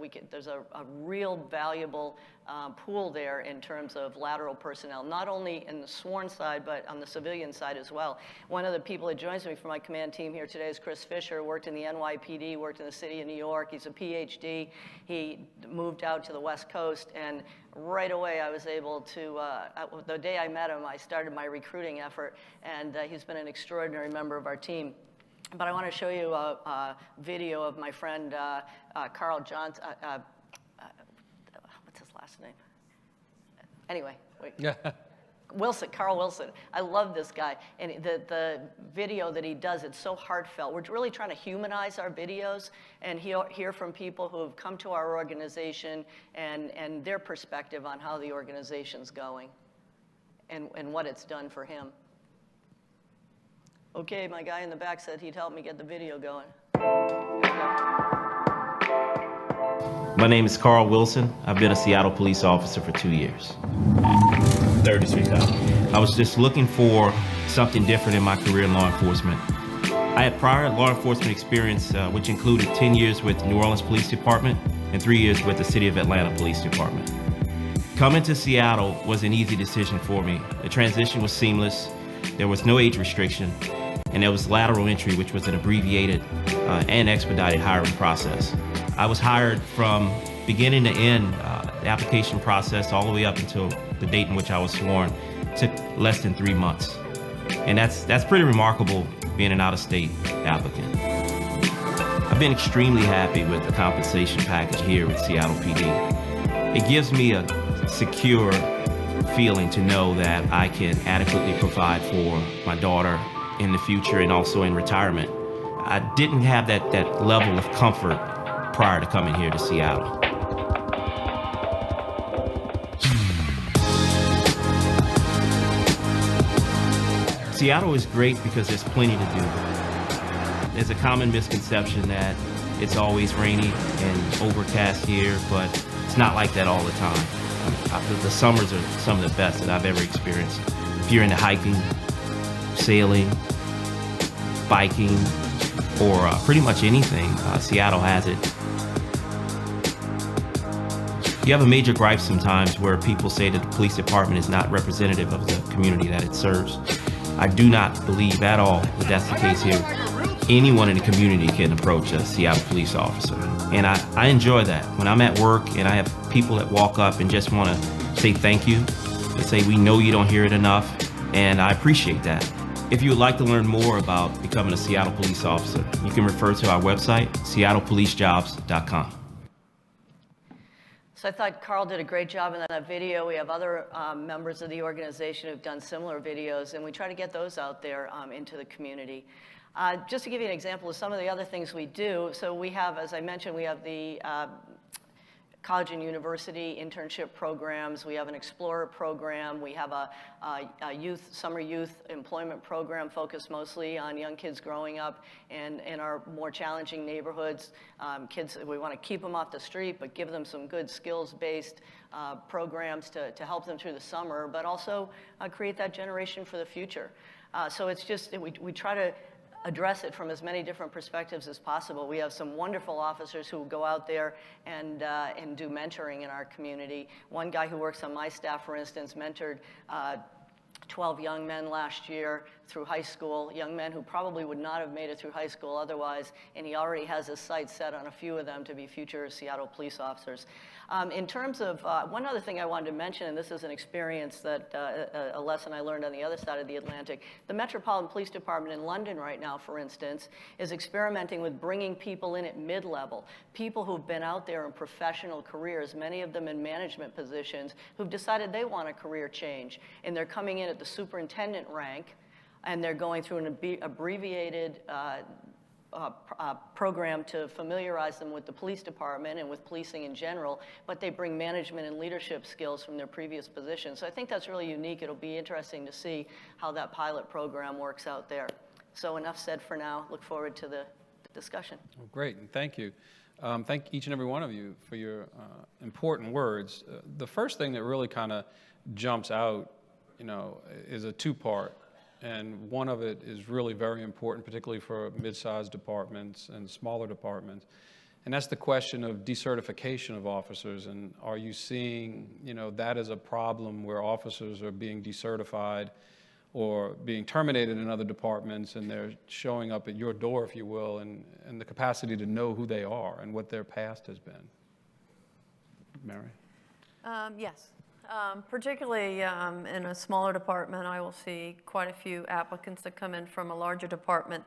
real valuable pool there in terms of lateral personnel, not only in the sworn side, but on the civilian side as well. One of the people that joins me from my command team here today is Chris Fisher, worked in the NYPD, worked in the city of New York. He's a PhD. He moved out to the West Coast, and right away I was able to, the day I met him, I started my recruiting effort, and he's been an extraordinary member of our team. But I want to show you a video of my friend Carl Johnson. What's his last name? Anyway, wait. Wilson, Carl Wilson. I love this guy. And the video that he does, it's so heartfelt. We're really trying to humanize our videos and hear from people who have come to our organization and their perspective on how the organization's going and what it's done for him. Okay, my guy in the back said he'd help me get the video going. My name is Carl Wilson. I've been a Seattle police officer for 2 years. 30 feet out. I was just looking for something different in my career in law enforcement. I had prior law enforcement experience, which included 10 years with New Orleans Police Department and 3 years with the City of Atlanta Police Department. Coming to Seattle was an easy decision for me. The transition was seamless. There was no age restriction, and there was lateral entry, which was an abbreviated and expedited hiring process. I was hired from beginning to end, the application process all the way up until the date in which I was sworn took less than 3 months. And that's pretty remarkable being an out-of-state applicant. I've been extremely happy with the compensation package here with Seattle PD. It gives me a secure feeling to know that I can adequately provide for my daughter in the future and also in retirement. I didn't have that level of comfort prior to coming here to Seattle. Seattle is great because there's plenty to do. There's a common misconception that it's always rainy and overcast here, but it's not like that all the time. The summers are some of the best that I've ever experienced. If you're into hiking, sailing, biking, or pretty much anything, Seattle has it. You have a major gripe sometimes where people say that the police department is not representative of the community that it serves. I do not believe at all that that's the case here. Anyone in the community can approach a Seattle police officer. And I enjoy that. When I'm at work and I have people that walk up and just want to say thank you, they say, we know you don't hear it enough, and I appreciate that. If you would like to learn more about becoming a Seattle police officer, you can refer to our website, seattlepolicejobs.com. So I thought Carl did a great job in that video. We have other members of the organization who've done similar videos, and we try to get those out there into the community. Just to give you an example of some of the other things we do, so we have, as I mentioned, we have the college and university internship programs. We have an Explorer program. We have a summer youth employment program focused mostly on young kids growing up in our more challenging neighborhoods. Kids, we want to keep them off the street, but give them some good skills-based programs to help them through the summer, but also create that generation for the future. So it's just, we try to address it from as many different perspectives as possible. We have some wonderful officers who go out there and do mentoring in our community. One guy who works on my staff, for instance, mentored 12 young men last year through high school, young men who probably would not have made it through high school otherwise, and he already has his sights set on a few of them to be future Seattle police officers. In terms of, one other thing I wanted to mention, and this is an experience that, a lesson I learned on the other side of the Atlantic, the Metropolitan Police Department in London right now, for instance, is experimenting with bringing people in at mid-level, people who've been out there in professional careers, many of them in management positions, who've decided they want a career change, and they're coming in at the superintendent rank, and they're going through an abbreviated program to familiarize them with the police department and with policing in general, but they bring management and leadership skills from their previous positions. So I think that's really unique. It'll be interesting to see how that pilot program works out there. So enough said for now. Look forward to the discussion. Well, great, and thank you. Thank each and every one of you for your important words. The first thing that really kind of jumps out, is a two-part. And one of it is really very important, particularly for mid-sized departments and smaller departments. And that's the question of decertification of officers. And are you seeing, that as a problem where officers are being decertified or being terminated in other departments, and they're showing up at your door, if you will, and the capacity to know who they are and what their past has been? Mary? Yes. Particularly in a smaller department, I will see quite a few applicants that come in from a larger department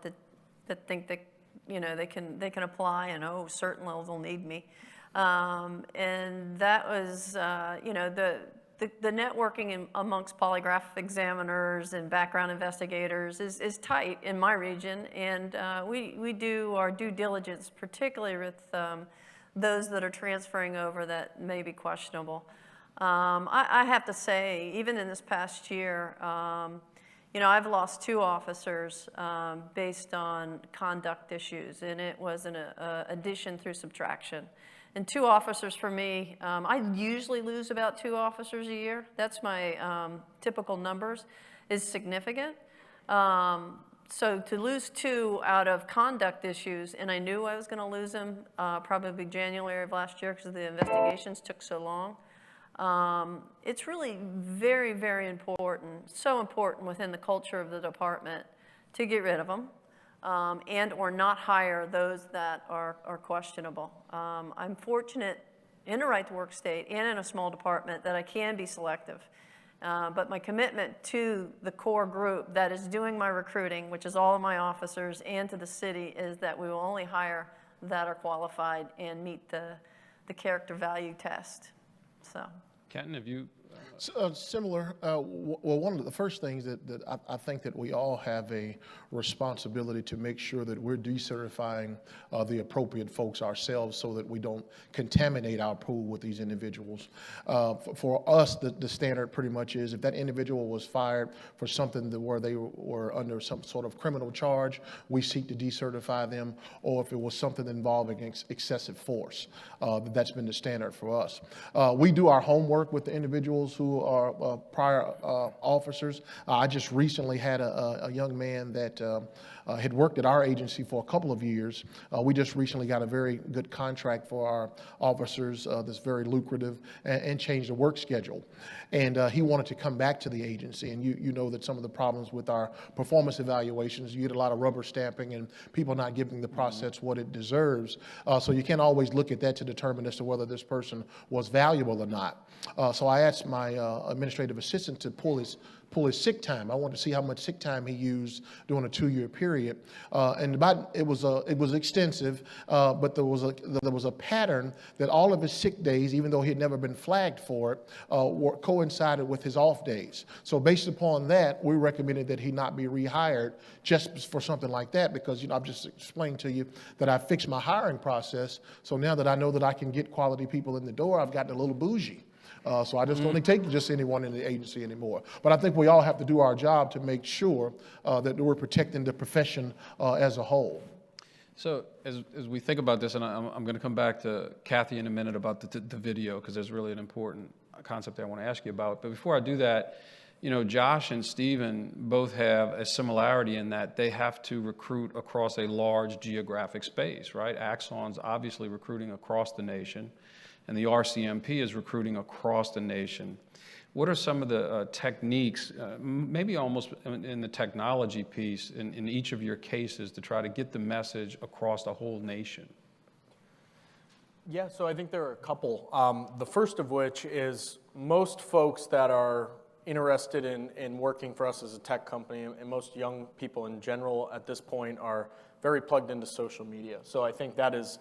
that think that they can apply and certain levels will need me, and that was the networking amongst polygraph examiners and background investigators is tight in my region, and we do our due diligence, particularly with those that are transferring over that may be questionable. I have to say, even in this past year, I've lost 2 officers based on conduct issues, and it was an addition through subtraction. And 2 officers for me, I usually lose about 2 officers a year. That's my typical numbers, is significant. So to lose 2 out of conduct issues, and I knew I was going to lose them probably January of last year because the investigations took so long. It's really very, very important, so important within the culture of the department to get rid of them. and or not hire those that are questionable. I'm fortunate in a right to work state and in a small department that I can be selective. But my commitment to the core group that is doing my recruiting, which is all of my officers, and to the city, is that we will only hire that are qualified and meet the character value test. So. Kenton, have you? Similar. Well, one of the first things that I think that we all have a responsibility to make sure that we're decertifying the appropriate folks ourselves so that we don't contaminate our pool with these individuals. For us, the standard pretty much is if that individual was fired for something where they were under some sort of criminal charge, we seek to decertify them, or if it was something involving excessive force. That's been the standard for us. We do our homework with the individuals who are prior officers. I just recently had a young man that had worked at our agency for a couple of years. We just recently got a very good contract for our officers that's very lucrative and changed the work schedule. And he wanted to come back to the agency. And you know that some of the problems with our performance evaluations, you get a lot of rubber stamping and people not giving the process what it deserves. So you can't always look at that to determine as to whether this person was valuable or not. So I asked my administrative assistant to pull his sick time. I wanted to see how much sick time he used during a 2-year period, and it was extensive, but there was a pattern that all of his sick days, even though he had never been flagged for it, coincided with his off days. So based upon that, we recommended that he not be rehired just for something like that, because I've just explained to you that I fixed my hiring process. So now that I know that I can get quality people in the door, I've gotten a little bougie. So I just don't take just anyone in the agency anymore. But I think we all have to do our job to make sure that we're protecting the profession as a whole. So as we think about this, and I'm going to come back to Kathy in a minute about the video, because there's really an important concept that I want to ask you about. But before I do that, Josh and Stephen both have a similarity in that they have to recruit across a large geographic space, right? Axon's obviously recruiting across the nation, and the RCMP is recruiting across the nation. What are some of the techniques, maybe almost in the technology piece, in each of your cases to try to get the message across the whole nation? Yeah, so I think there are a couple. The first of which is most folks that are interested in working for us as a tech company, and most young people in general at this point, are very plugged into social media. So I think that is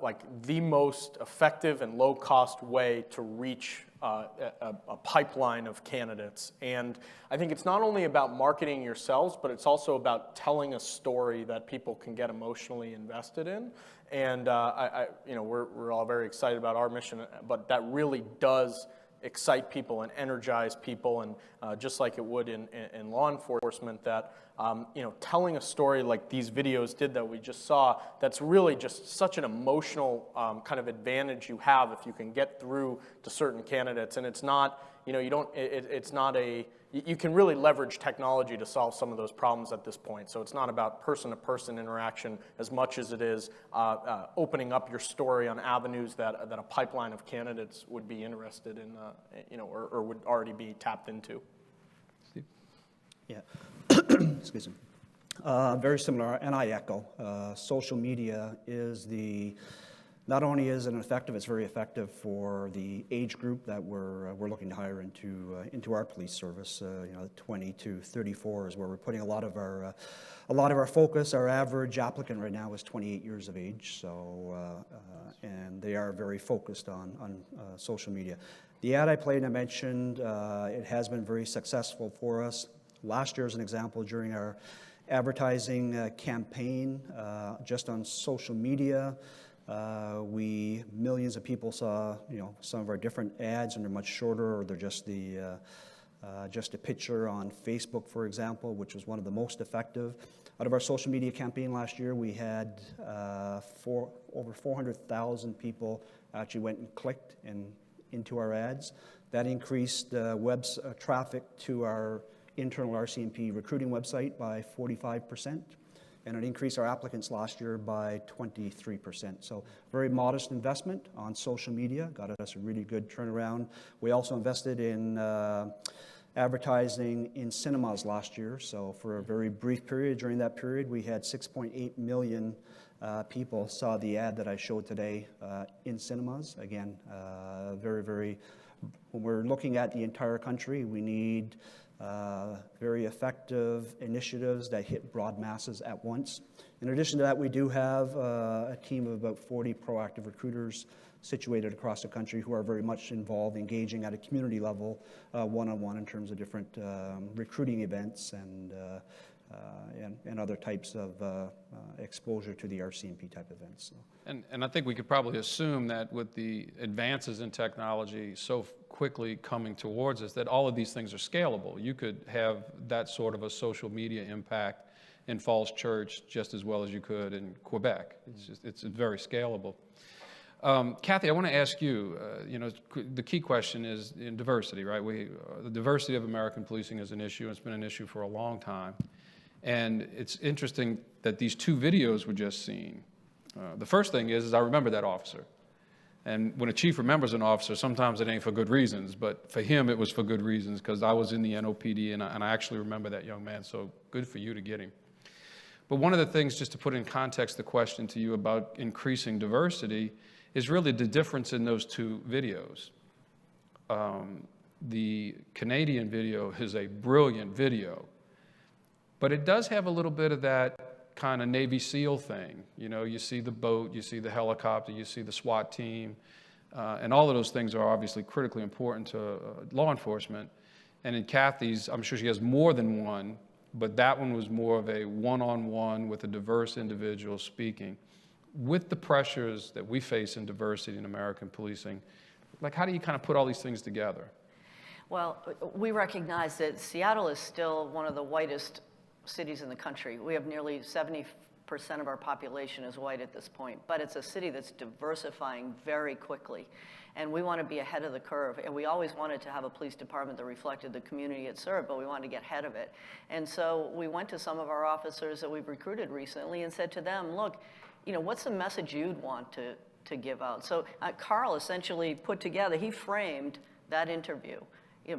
like the most effective and low-cost way to reach a pipeline of candidates. And I think it's not only about marketing yourselves, but it's also about telling a story that people can get emotionally invested in. And we're all very excited about our mission, but that really does excite people and energize people, and just like it would in law enforcement, that telling a story like these videos did that we just saw, that's really just such an emotional kind of advantage you have if you can get through to certain candidates. And it's not, it's not you can really leverage technology to solve some of those problems at this point. So it's not about person-to-person interaction as much as it is opening up your story on avenues that a pipeline of candidates would be interested in, or would already be tapped into. Steve? Yeah. Excuse me. Very similar, and I echo. Social media is not only is it effective, it's very effective for the age group that we're looking to hire into our police service. 20 to 34 is where we're putting a lot of our focus. Our average applicant right now is 28 years of age, so and they are very focused on social media. The ad I played and I mentioned, it has been very successful for us. Last year, as an example, during our advertising campaign, just on social media, millions of people saw, some of our different ads, and they're much shorter, or they're just a picture on Facebook, for example, which was one of the most effective. Out of our social media campaign last year, we had over 400,000 people actually went and clicked into our ads. That increased web traffic to our internal RCMP recruiting website by 45%. And it increased our applicants last year by 23%. So very modest investment on social media, got us a really good turnaround. We also invested in advertising in cinemas last year. So for a very brief period, during that period, we had 6.8 million people saw the ad that I showed today in cinemas. Again, when we're looking at the entire country, we need very effective initiatives that hit broad masses at once. In addition to that, we do have a team of about 40 proactive recruiters situated across the country who are very much involved, engaging at a community level, one-on-one in terms of different recruiting events and other types of exposure to the RCMP type events. So. And I think we could probably assume that with the advances in technology so quickly coming towards us, that all of these things are scalable. You could have that sort of a social media impact in Falls Church just as well as you could in Quebec. It's very scalable. Kathy, I want to ask you, the key question is in diversity, right? The diversity of American policing is an issue. It's been an issue for a long time. And it's interesting that these two videos were just seen. The first thing is I remember that officer. And when a chief remembers an officer, sometimes it ain't for good reasons, but for him it was for good reasons because I was in the NOPD and I actually remember that young man, so good for you to get him. But one of the things, just to put in context the question to you about increasing diversity, is really the difference in those two videos. The Canadian video is a brilliant video, but it does have a little bit of that kind of Navy SEAL thing. You know, you see the boat, you see the helicopter, you see the SWAT team, and all of those things are obviously critically important to law enforcement. And in Kathy's, I'm sure she has more than one, but that one was more of a one-on-one with a diverse individual speaking. With the pressures that we face in diversity in American policing, like how do you kind of put all these things together? Well, we recognize that Seattle is still one of the whitest cities in the country. We have nearly 70% of our population is white at this point, but it's a city that's diversifying very quickly. And we want to be ahead of the curve. And we always wanted to have a police department that reflected the community it served, but we wanted to get ahead of it. And so we went to some of our officers that we've recruited recently and said to them, look, what's the message you'd want to give out? So Carl essentially put together, he framed that interview.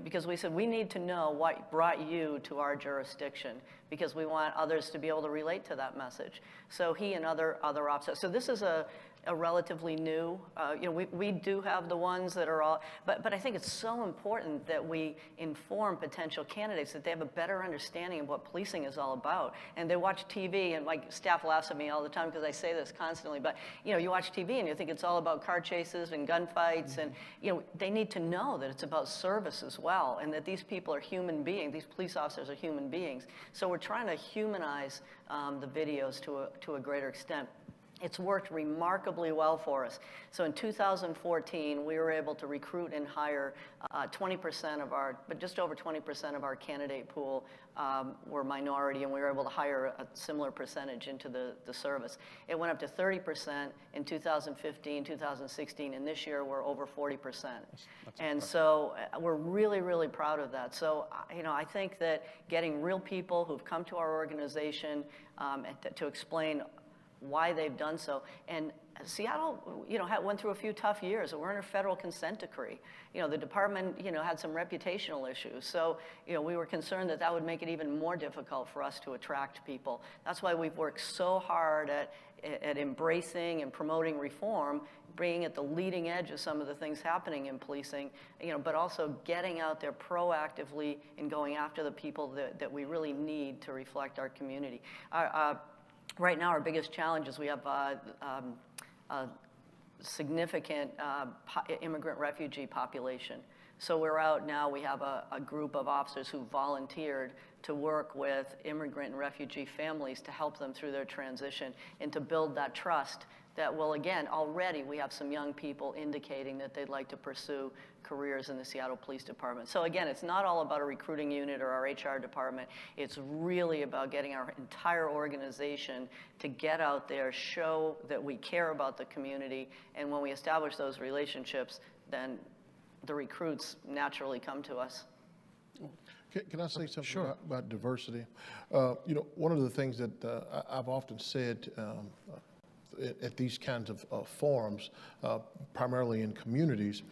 Because we said, we need to know what brought you to our jurisdiction because we want others to be able to relate to that message. So he and other officers. So this is a relatively new, we do have the ones that are all, but I think it's so important that we inform potential candidates that they have a better understanding of what policing is all about. And they watch TV, and my staff laughs at me all the time because I say this constantly, but you watch TV and you think it's all about car chases and gunfights, and they need to know that it's about service as well, and that these people are human beings, these police officers are human beings. So we're trying to humanize the videos to a greater extent. It's worked remarkably well for us. So in 2014, we were able to recruit and hire 20% of but just over 20% of our candidate pool were minority, and we were able to hire a similar percentage into the service. It went up to 30% in 2015, 2016, and this year we're over 40%. And so we're really, really proud of that. So, I think that getting real people who've come to our organization to explain why they've done so. And Seattle, went through a few tough years. We're under federal consent decree. The department, had some reputational issues. So, we were concerned that would make it even more difficult for us to attract people. That's why we've worked so hard at embracing and promoting reform, being at the leading edge of some of the things happening in policing, but also getting out there proactively and going after the people that we really need to reflect our community. Right now, our biggest challenge is we have a significant immigrant refugee population. So we're out now, we have a group of officers who volunteered to work with immigrant and refugee families to help them through their transition and to build that trust that will, again, already we have some young people indicating that they'd like to pursue careers in the Seattle Police Department. So again, it's not all about a recruiting unit or our HR department. It's really about getting our entire organization to get out there, show that we care about the community, and when we establish those relationships, then the recruits naturally come to us. Can I say something about diversity? One of the things that I've often said at these kinds of forums, primarily in communities,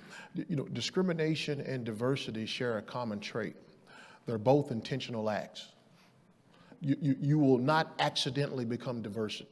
discrimination and diversity share a common trait. They're both intentional acts. You will not accidentally become diverse.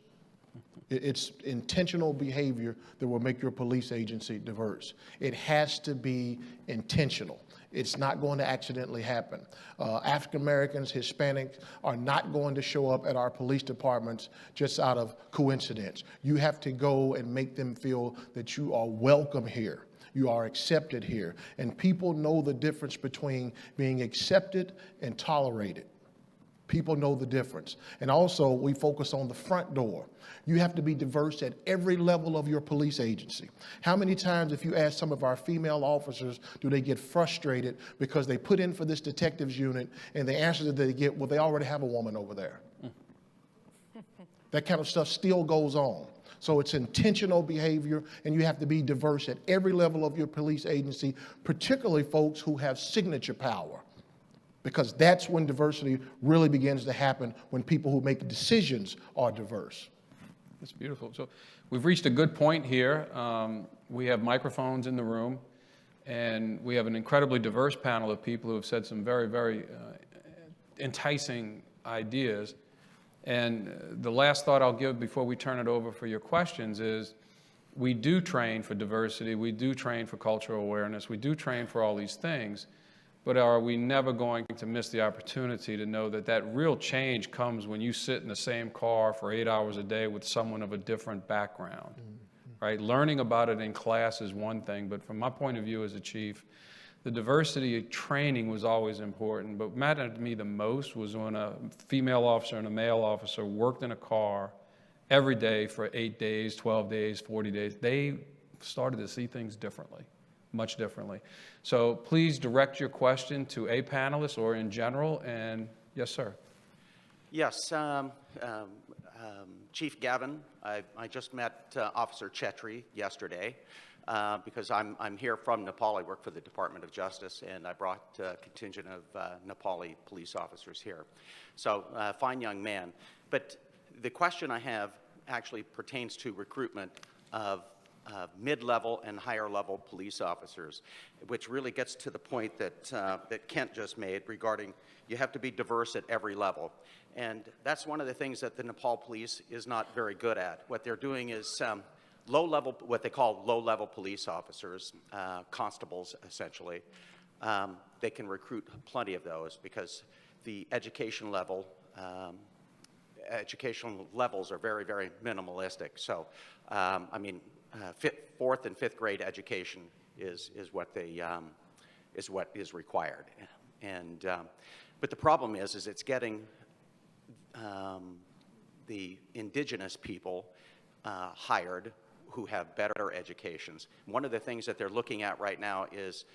It's intentional behavior that will make your police agency diverse. It has to be intentional. It's not going to accidentally happen. African Americans, Hispanics are not going to show up at our police departments just out of coincidence. You have to go and make them feel that you are welcome here. You are accepted here. And people know the difference between being accepted and tolerated. People know the difference. And also, we focus on the front door. You have to be diverse at every level of your police agency. How many times, if you ask some of our female officers, do they get frustrated because they put in for this detectives unit and the answer that they get, well, they already have a woman over there. That kind of stuff still goes on. So it's intentional behavior, and you have to be diverse at every level of your police agency, particularly folks who have signature power. Because that's when diversity really begins to happen, when people who make decisions are diverse. That's beautiful. So we've reached a good point here. We have microphones in the room, and we have an incredibly diverse panel of people who have said some very, very enticing ideas. And the last thought I'll give before we turn it over for your questions is, we do train for diversity, we do train for cultural awareness, we do train for all these things. But are we never going to miss the opportunity to know that that real change comes when you sit in the same car for 8 hours a day with someone of a different background, right? Learning about it in class is one thing, but from my point of view as a chief, the diversity training was always important. But what mattered to me the most was when a female officer and a male officer worked in a car every day for 8 days, 12 days, 40 days. They started to see things differently. Much differently. So please direct your question to a panelist or in general, and yes, sir. Yes, Chief Gavin, I just met Officer Chetri yesterday because I'm here from Nepal. I work for the Department of Justice, and I brought a contingent of Nepali police officers here. So, fine young man. But the question I have actually pertains to recruitment of mid-level and higher-level police officers, which really gets to the point that, that Kent just made regarding you have to be diverse at every level. And that's one of the things that the Nepal police is not very good at. What they're doing is low-level, what they call low-level police officers, constables, essentially. They can recruit plenty of those because the educational levels are very, very minimalistic. So, I mean, fourth and fifth grade education is what they is what is required, and but the problem is it's getting the indigenous people hired who have better educations. One of the things that they're looking at right now is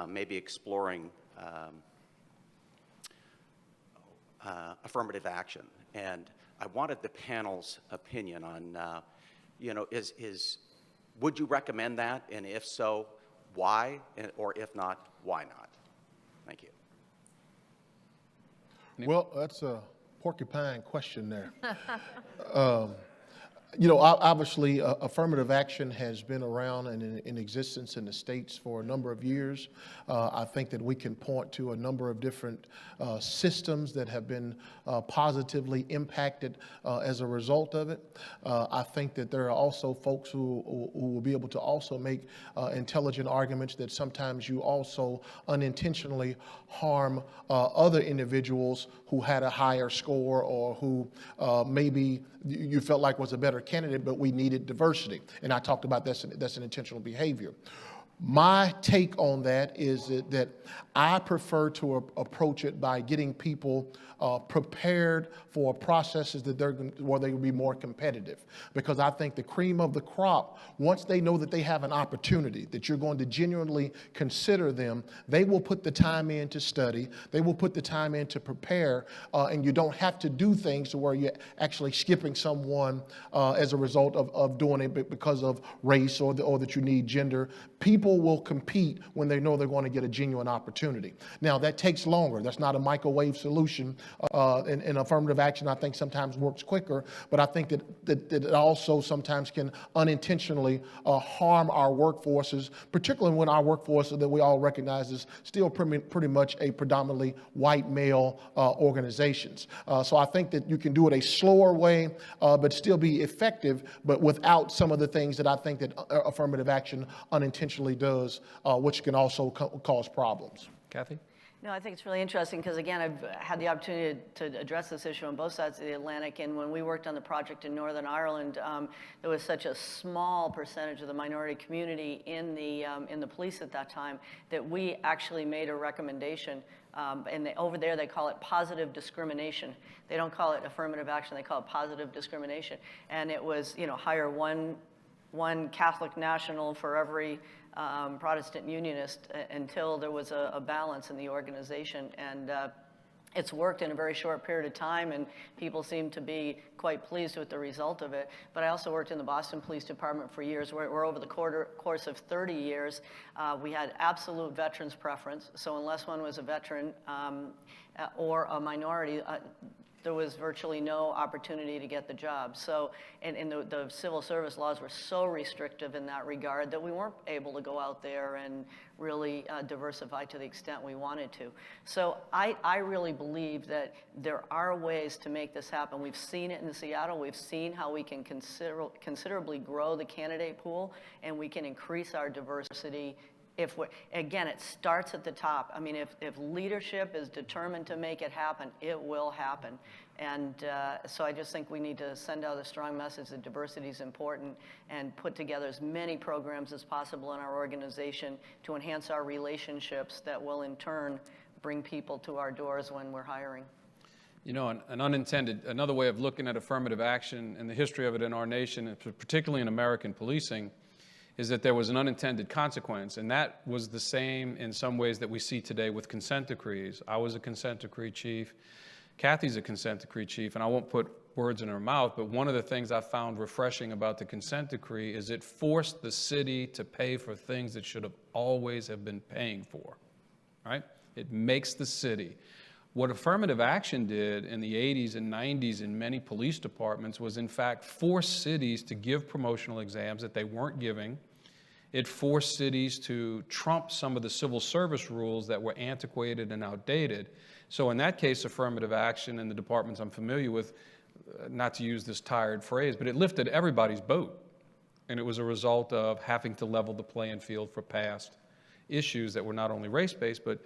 maybe exploring affirmative action, and I wanted the panel's opinion on. You know, would you recommend that? And if so, why? Or if not, why not? Thank you. Well, that's a porcupine question there. You know, obviously, affirmative action has been around and in existence in the states for a number of years. I think that we can point to a number of different systems that have been positively impacted as a result of it. I think that there are also folks who will be able to also make intelligent arguments that sometimes you also unintentionally harm other individuals who had a higher score or who maybe you felt like was a better candidate, but we needed diversity. And I talked about that's an intentional behavior. My take on that is that I prefer to approach it by getting people prepared for processes that where they will be more competitive. Because I think the cream of the crop, once they know that they have an opportunity, that you're going to genuinely consider them, they will put the time in to study, they will put the time in to prepare, and you don't have to do things to where you're actually skipping someone as a result of doing it because of race or that you need gender. People will compete when they know they're going to get a genuine opportunity. Now, that takes longer. That's not a microwave solution, And affirmative action, I think, sometimes works quicker, but I think that it also sometimes can unintentionally harm our workforces, particularly when our workforce that we all recognize is still pretty much a predominantly white male organizations. So I think that you can do it a slower way, but still be effective, but without some of the things that I think that affirmative action unintentionally does, which can also cause problems. Kathy? No, I think it's really interesting because, again, I've had the opportunity to address this issue on both sides of the Atlantic. And when we worked on the project in Northern Ireland, there was such a small percentage of the minority community in the police at that time that we actually made a recommendation. Over there, they call it positive discrimination. They don't call it affirmative action. They call it positive discrimination. And it was, hire one Catholic national for every Protestant unionist until there was a balance in the organization. And it's worked in a very short period of time, and people seem to be quite pleased with the result of it. But I also worked in the Boston Police Department for years, where over the course of 30 years, we had absolute veterans preference. So unless one was a veteran or a minority, there was virtually no opportunity to get the job. So, and the civil service laws were so restrictive in that regard that we weren't able to go out there and really diversify to the extent we wanted to. So I really believe that there are ways to make this happen. We've seen it in Seattle. We've seen how we can considerably grow the candidate pool, and we can increase our diversity. Again, it starts at the top. I mean, if leadership is determined to make it happen, it will happen. And so I just think we need to send out a strong message that diversity is important and put together as many programs as possible in our organization to enhance our relationships that will in turn bring people to our doors when we're hiring. Another way of looking at affirmative action and the history of it in our nation, and particularly in American policing, is that there was an unintended consequence, and that was the same in some ways that we see today with consent decrees. I was a consent decree chief. Kathy's a consent decree chief, and I won't put words in her mouth, but one of the things I found refreshing about the consent decree is it forced the city to pay for things that should have always have been paying for, right? It makes the city. What affirmative action did in the 80s and 90s in many police departments was, in fact, force cities to give promotional exams that they weren't giving. It forced cities to trump some of the civil service rules that were antiquated and outdated. So in that case, affirmative action in the departments I'm familiar with, not to use this tired phrase, but it lifted everybody's boat. And it was a result of having to level the playing field for past issues that were not only race-based, but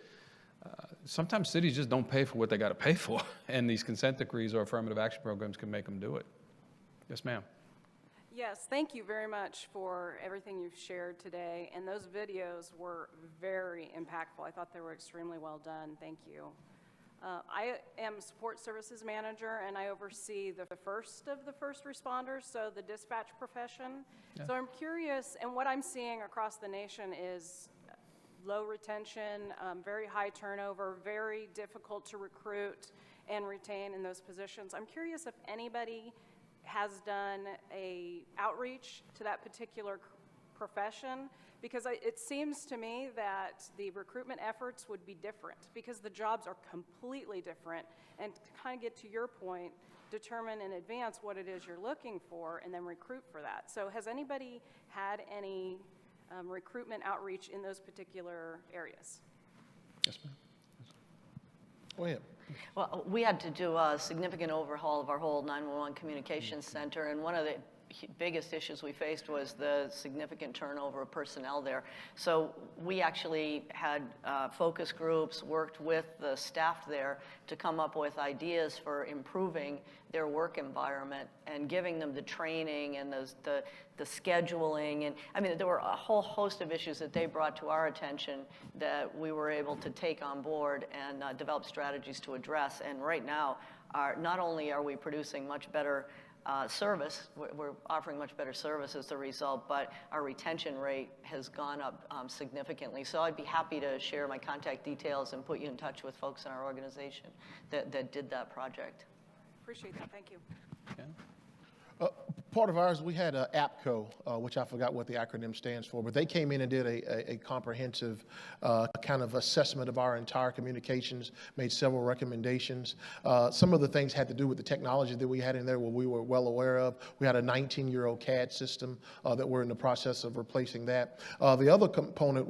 sometimes cities just don't pay for what they got to pay for, and these consent decrees or affirmative action programs can make them do it. Yes, ma'am. Yes, thank you very much for everything you've shared today, and those videos were very impactful. I thought they were extremely well done. Thank you. I am a support services manager, and I oversee the first of the first responders, so the dispatch profession. Yeah. So I'm curious, and what I'm seeing across the nation is low retention, very high turnover, very difficult to recruit and retain in those positions. I'm curious if anybody has done a outreach to that particular profession, because it seems to me that the recruitment efforts would be different because the jobs are completely different. And to kind of get to your point, determine in advance what it is you're looking for and then recruit for that. So has anybody had any recruitment outreach in those particular areas? Yes, ma'am. Go ahead. Well, we had to do a significant overhaul of our whole 911 communications center, and one of the biggest issues we faced was the significant turnover of personnel there. So we actually had focus groups, worked with the staff there to come up with ideas for improving their work environment and giving them the training and the scheduling. And I mean, there were a whole host of issues that they brought to our attention that we were able to take on board and develop strategies to address. And right now, not only are we producing much better service, we're offering much better service as a result, but our retention rate has gone up significantly. So I'd be happy to share my contact details and put you in touch with folks in our organization that did that project. Appreciate that, thank you. Okay. Part of ours, we had APCO, which I forgot what the acronym stands for, but they came in and did a comprehensive kind of assessment of our entire communications, made several recommendations. Some of the things had to do with the technology that we had in there, what we were well aware of. We had a 19-year-old CAD system that we're in the process of replacing that. The other component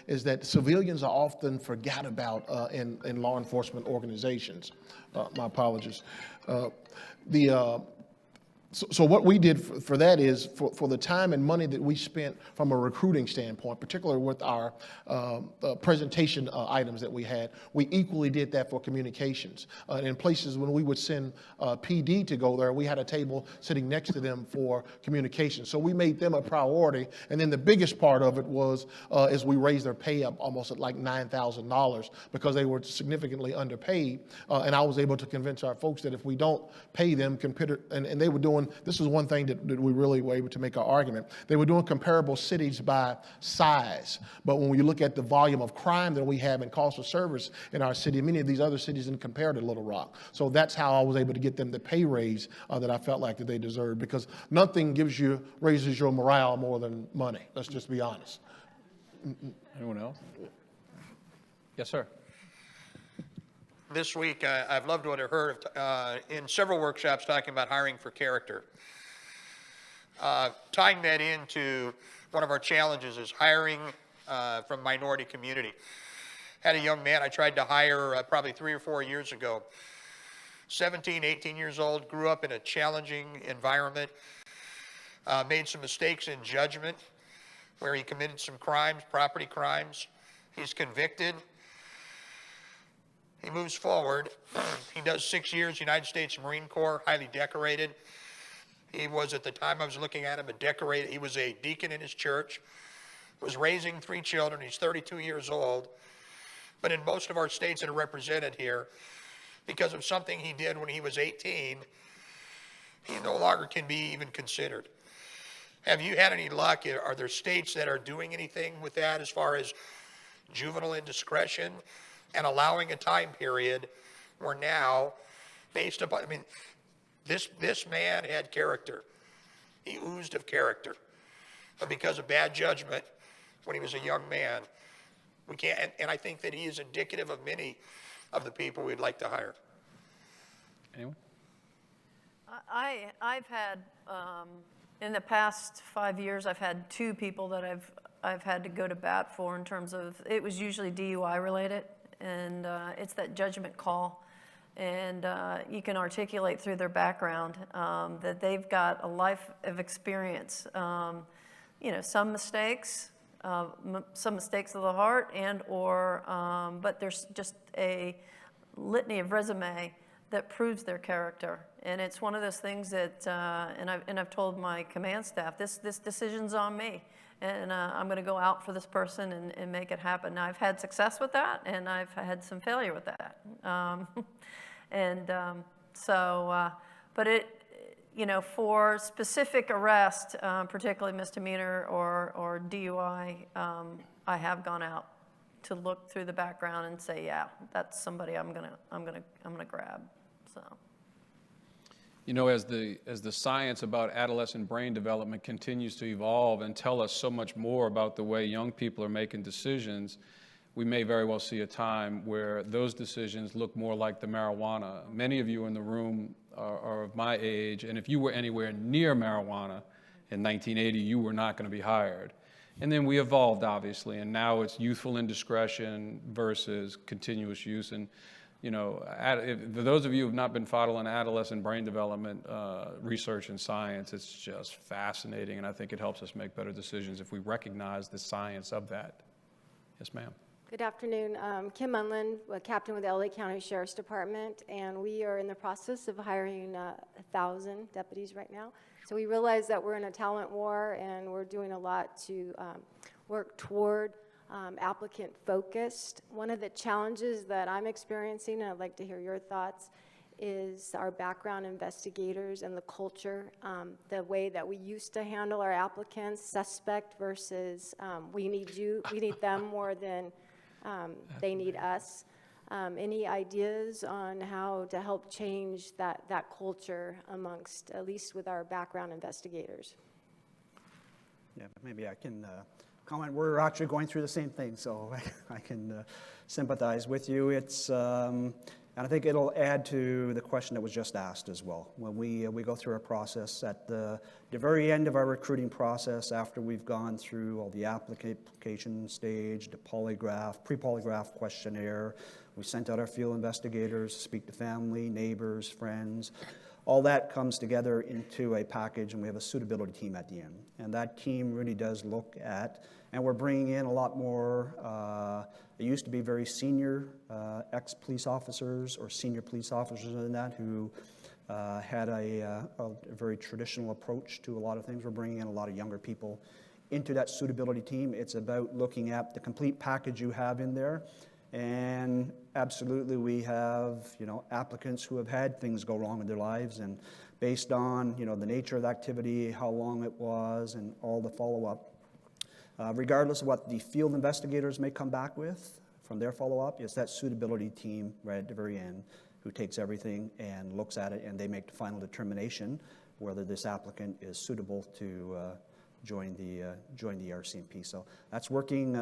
is that civilians are often forgot about in law enforcement organizations. My apologies. So what we did for that is, for the time and money that we spent from a recruiting standpoint, particularly with our presentation items that we had, we equally did that for communications. In places when we would send PD to go there, we had a table sitting next to them for communications. So we made them a priority. And then the biggest part of it is we raised their pay up almost at like $9,000 because they were significantly underpaid. And I was able to convince our folks that if we don't pay them, and they were doing, this is one thing that we really were able to make our argument. They were doing comparable cities by size. But when you look at the volume of crime that we have and cost of service in our city, many of these other cities didn't compare to Little Rock. So that's how I was able to get them the pay raise that I felt like that they deserved, because nothing raises your morale more than money. Let's just be honest. Anyone else? Yes, sir. This week, I've loved what I've heard in several workshops talking about hiring for character. Tying that into one of our challenges is hiring from minority community. Had a young man I tried to hire probably 3 or 4 years ago. 17, 18 years old, grew up in a challenging environment, made some mistakes in judgment where he committed some crimes, property crimes. He's convicted. He moves forward. He does 6 years, United States Marine Corps, highly decorated. He was, at the time I was looking at him, he was a deacon in his church, was raising 3 children. He's 32 years old. But in most of our states that are represented here, because of something he did when he was 18, he no longer can be even considered. Have you had any luck? Are there states that are doing anything with that as far as juvenile indiscretion and allowing a time period where now, based upon, this man had character. He oozed of character. But because of bad judgment when he was a young man, we can't, and I think that he is indicative of many of the people we'd like to hire. Anyone? I've had, in the past 5 years, I've had 2 people that I've had to go to bat for in terms of, it was usually DUI related, and it's that judgment call. And you can articulate through their background that they've got a life of experience. Some mistakes of the heart, but there's just a litany of resume that proves their character. And it's one of those things that, and I've told my command staff, this decision's on me. And I'm going to go out for this person and make it happen. Now, I've had success with that, and I've had some failure with that. But for specific arrest, particularly misdemeanor or DUI, I have gone out to look through the background and say, yeah, that's somebody I'm gonna grab. So. As the science about adolescent brain development continues to evolve and tell us so much more about the way young people are making decisions, we may very well see a time where those decisions look more like the marijuana. Many of you in the room are of my age, and if you were anywhere near marijuana in 1980, you were not going to be hired. And then we evolved, obviously, and now it's youthful indiscretion versus continuous use. And for those of you who have not been following adolescent brain development research and science, it's just fascinating, and I think it helps us make better decisions if we recognize the science of that. Yes, ma'am. Good afternoon. Kim Munlin, captain with the LA County Sheriff's Department, and we are in the process of hiring 1,000 deputies right now. So we realize that we're in a talent war, and we're doing a lot to work toward applicant focused. One of the challenges that I'm experiencing, and I'd like to hear your thoughts, is our background investigators and the culture, the way that we used to handle our applicants, suspect versus we need them more than they need us. Any ideas on how to help change that culture amongst, at least with our background investigators? Yeah, maybe I can comment. We're actually going through the same thing, so I can sympathize with you. It's, and I think it'll add to the question that was just asked as well. When we go through our process at the very end of our recruiting process, after we've gone through all the application stage, the polygraph, pre-polygraph questionnaire, we sent out our field investigators to speak to family, neighbors, friends. All that comes together into a package, and we have a suitability team at the end. And that team really does look at, and we're bringing in a lot more, it used to be very senior ex-police officers or senior police officers than that who had a very traditional approach to a lot of things. We're bringing in a lot of younger people into that suitability team. It's about looking at the complete package you have in there. And absolutely, we have, applicants who have had things go wrong in their lives, and based on, the nature of the activity, how long it was, and all the follow-up, regardless of what the field investigators may come back with from their follow-up, it's that suitability team right at the very end who takes everything and looks at it, and they make the final determination whether this applicant is suitable to join the RCMP. So that's working.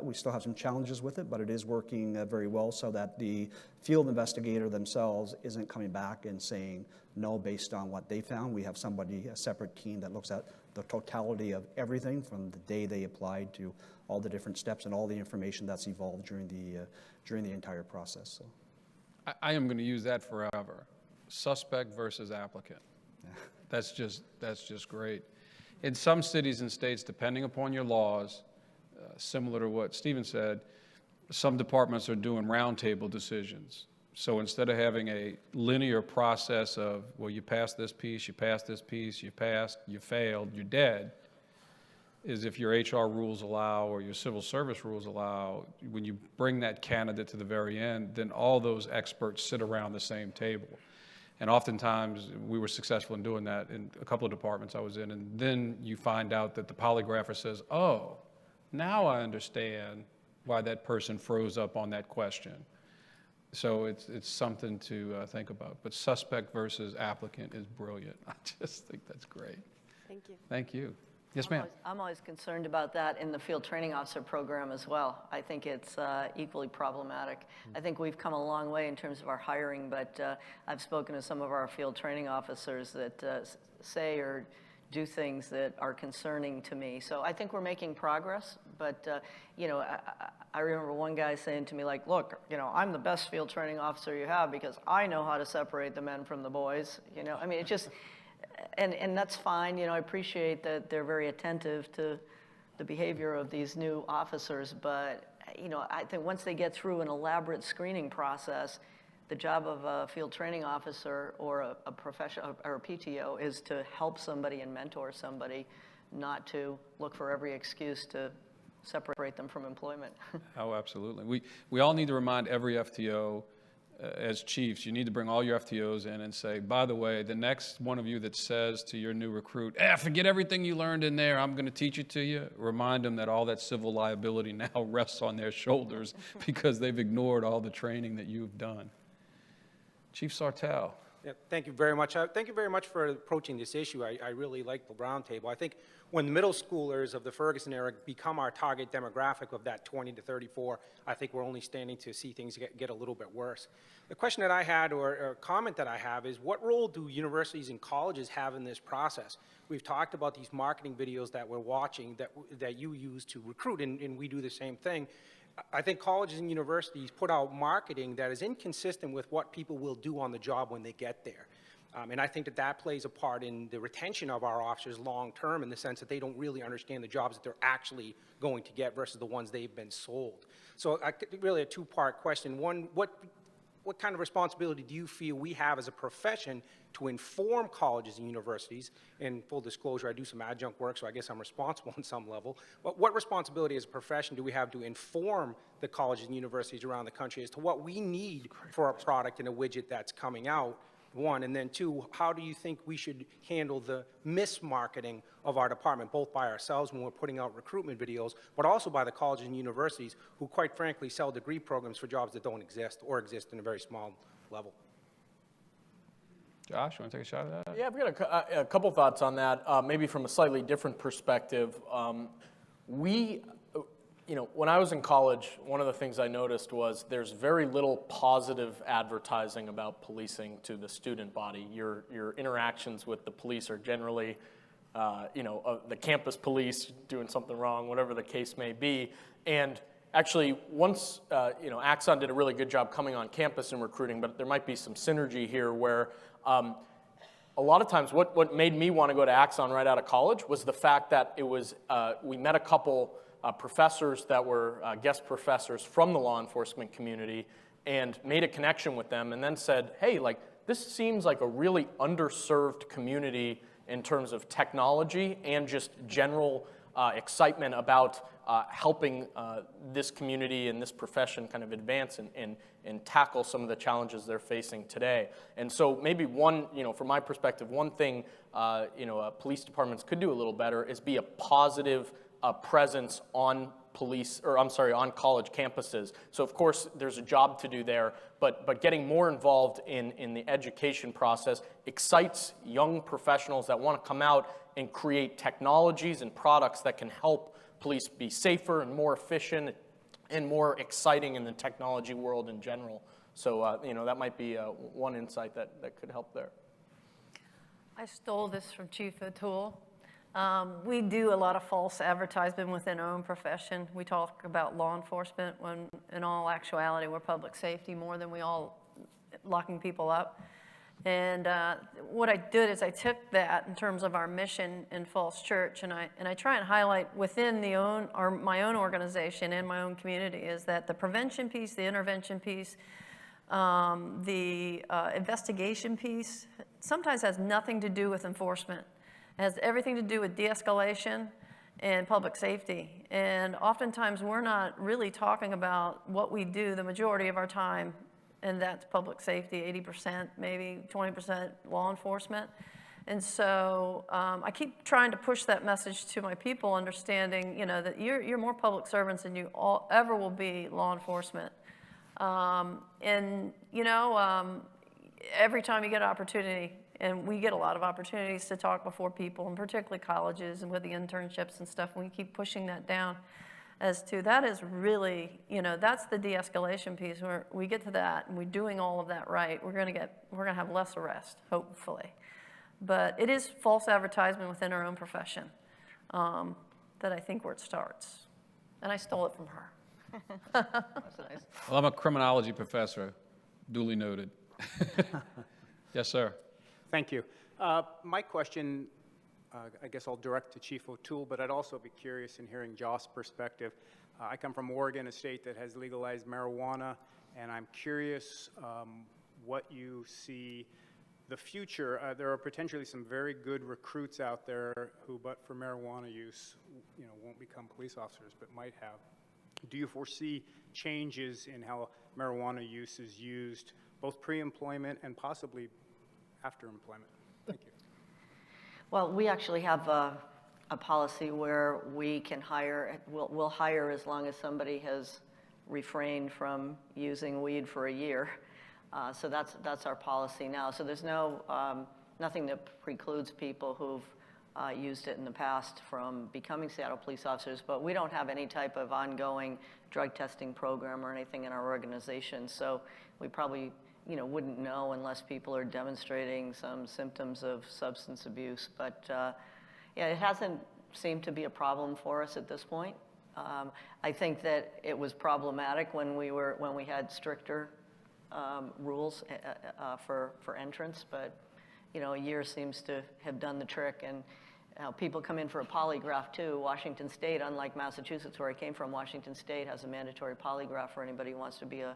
We still have some challenges with it, but it is working very well, so that the field investigator themselves isn't coming back and saying no based on what they found. We have a separate team that looks at the totality of everything from the day they applied to all the different steps and all the information that's evolved during the entire process. So I am going to use that forever. Suspect versus applicant. That's just great. In some cities and states, depending upon your laws, similar to what Stephen said, some departments are doing roundtable decisions. So instead of having a linear process of, well, you passed this piece, you passed this piece, you passed, you failed, you're dead, is if your HR rules allow or your civil service rules allow, when you bring that candidate to the very end, then all those experts sit around the same table. And oftentimes, we were successful in doing that in a couple of departments I was in, and then you find out that the polygrapher says, oh, now I understand why that person froze up on that question. So it's something to think about. But suspect versus applicant is brilliant. I just think that's great. Thank you. Thank you. Yes, ma'am. I'm always concerned about that in the field training officer program as well. I think it's equally problematic. I think we've come a long way in terms of our hiring, but I've spoken to some of our field training officers that say or do things that are concerning to me. So I think we're making progress, but I remember one guy saying to me, like, look, I'm the best field training officer you have because I know how to separate the men from the boys. I mean, it just... And that's fine. I appreciate that they're very attentive to the behavior of these new officers. But, I think once they get through an elaborate screening process, the job of a field training officer or a professional or a PTO is to help somebody and mentor somebody, not to look for every excuse to separate them from employment. Oh, absolutely. We all need to remind every FTO, as chiefs, you need to bring all your FTOs in and say, by the way, the next one of you that says to your new recruit, forget everything you learned in there, I'm going to teach it to you, remind them that all that civil liability now rests on their shoulders because they've ignored all the training that you've done. Chief Sartell. Yeah, thank you very much. Thank you very much for approaching this issue. I really like the roundtable. I think when the middle schoolers of the Ferguson era become our target demographic of that 20 to 34, I think we're only standing to see things get a little bit worse. The question that I had, or comment that I have, is what role do universities and colleges have in this process? We've talked about these marketing videos that we're watching that you use to recruit, and we do the same thing. I think colleges and universities put out marketing that is inconsistent with what people will do on the job when they get there. And I think that plays a part in the retention of our officers long term, in the sense that they don't really understand the jobs that they're actually going to get versus the ones they've been sold. So really a two-part question. One, what kind of responsibility do you feel we have as a profession to inform colleges and universities? In full disclosure, I do some adjunct work, so I guess I'm responsible on some level. But what responsibility as a profession do we have to inform the colleges and universities around the country as to what we need for a product and a widget that's coming out? one. And then two, how do you think we should handle the mismarketing of our department, both by ourselves when we're putting out recruitment videos, but also by the colleges and universities who, quite frankly, sell degree programs for jobs that don't exist or exist in a very small level? Josh, you want to take a shot at that? Yeah, I've got a couple thoughts on that, maybe from a slightly different perspective. When I was in college, one of the things I noticed was there's very little positive advertising about policing to the student body. Your interactions with the police are generally, the campus police doing something wrong, whatever the case may be. And actually, once, Axon did a really good job coming on campus and recruiting, but there might be some synergy here where a lot of times what made me want to go to Axon right out of college was the fact that it was, we met a couple professors that were guest professors from the law enforcement community and made a connection with them and then said, hey, this seems like a really underserved community in terms of technology and just general excitement about helping this community and this profession kind of advance and tackle some of the challenges they're facing today. And so maybe one, from my perspective, one thing, police departments could do a little better is be a positive presence on on college campuses. So of course there's a job to do there, but getting more involved in the education process excites young professionals that want to come out and create technologies and products that can help police be safer and more efficient and more exciting in the technology world in general. So that might be one insight that could help there. I stole this from Chief O'Toole. We do a lot of false advertisement within our own profession. We talk about law enforcement when in all actuality we're public safety more than we all locking people up. And what I did is I took that in terms of our mission in Falls Church and I try and highlight within my own organization and my own community is that the prevention piece, the intervention piece, the investigation piece sometimes has nothing to do with enforcement. It has everything to do with de-escalation and public safety. And oftentimes we're not really talking about what we do the majority of our time, and that's public safety, 80%, maybe 20% law enforcement. And so I keep trying to push that message to my people, understanding that you're more public servants than you ever will be law enforcement. Every time you get an opportunity, and we get a lot of opportunities to talk before people, and particularly colleges and with the internships and stuff, and we keep pushing that down as to that is really, that's the de-escalation piece where we get to that and we're doing all of that right. We're gonna have less arrest, hopefully. But it is false advertisement within our own profession that I think where it starts. And I stole it from her. That's nice. Well, I'm a criminology professor, duly noted. Yes, sir. Thank you. My question, I guess I'll direct to Chief O'Toole, but I'd also be curious in hearing Josh's perspective. I come from Oregon, a state that has legalized marijuana, and I'm curious what you see the future. There are potentially some very good recruits out there who, but for marijuana use, won't become police officers, but might have. Do you foresee changes in how marijuana use is used, both pre-employment and possibly after employment? Thank you. Well, we actually have a policy where we can hire, we'll hire as long as somebody has refrained from using weed for a year. So that's our policy now. So there's nothing that precludes people who've used it in the past from becoming Seattle police officers, but we don't have any type of ongoing drug testing program or anything in our organization. So we probably wouldn't know unless people are demonstrating some symptoms of substance abuse. But yeah, it hasn't seemed to be a problem for us at this point. I think that it was problematic when we had stricter rules for entrance, but a year seems to have done the trick. And people come in for a polygraph too. Washington State, unlike Massachusetts, where I came from, Washington State has a mandatory polygraph for anybody who wants to be a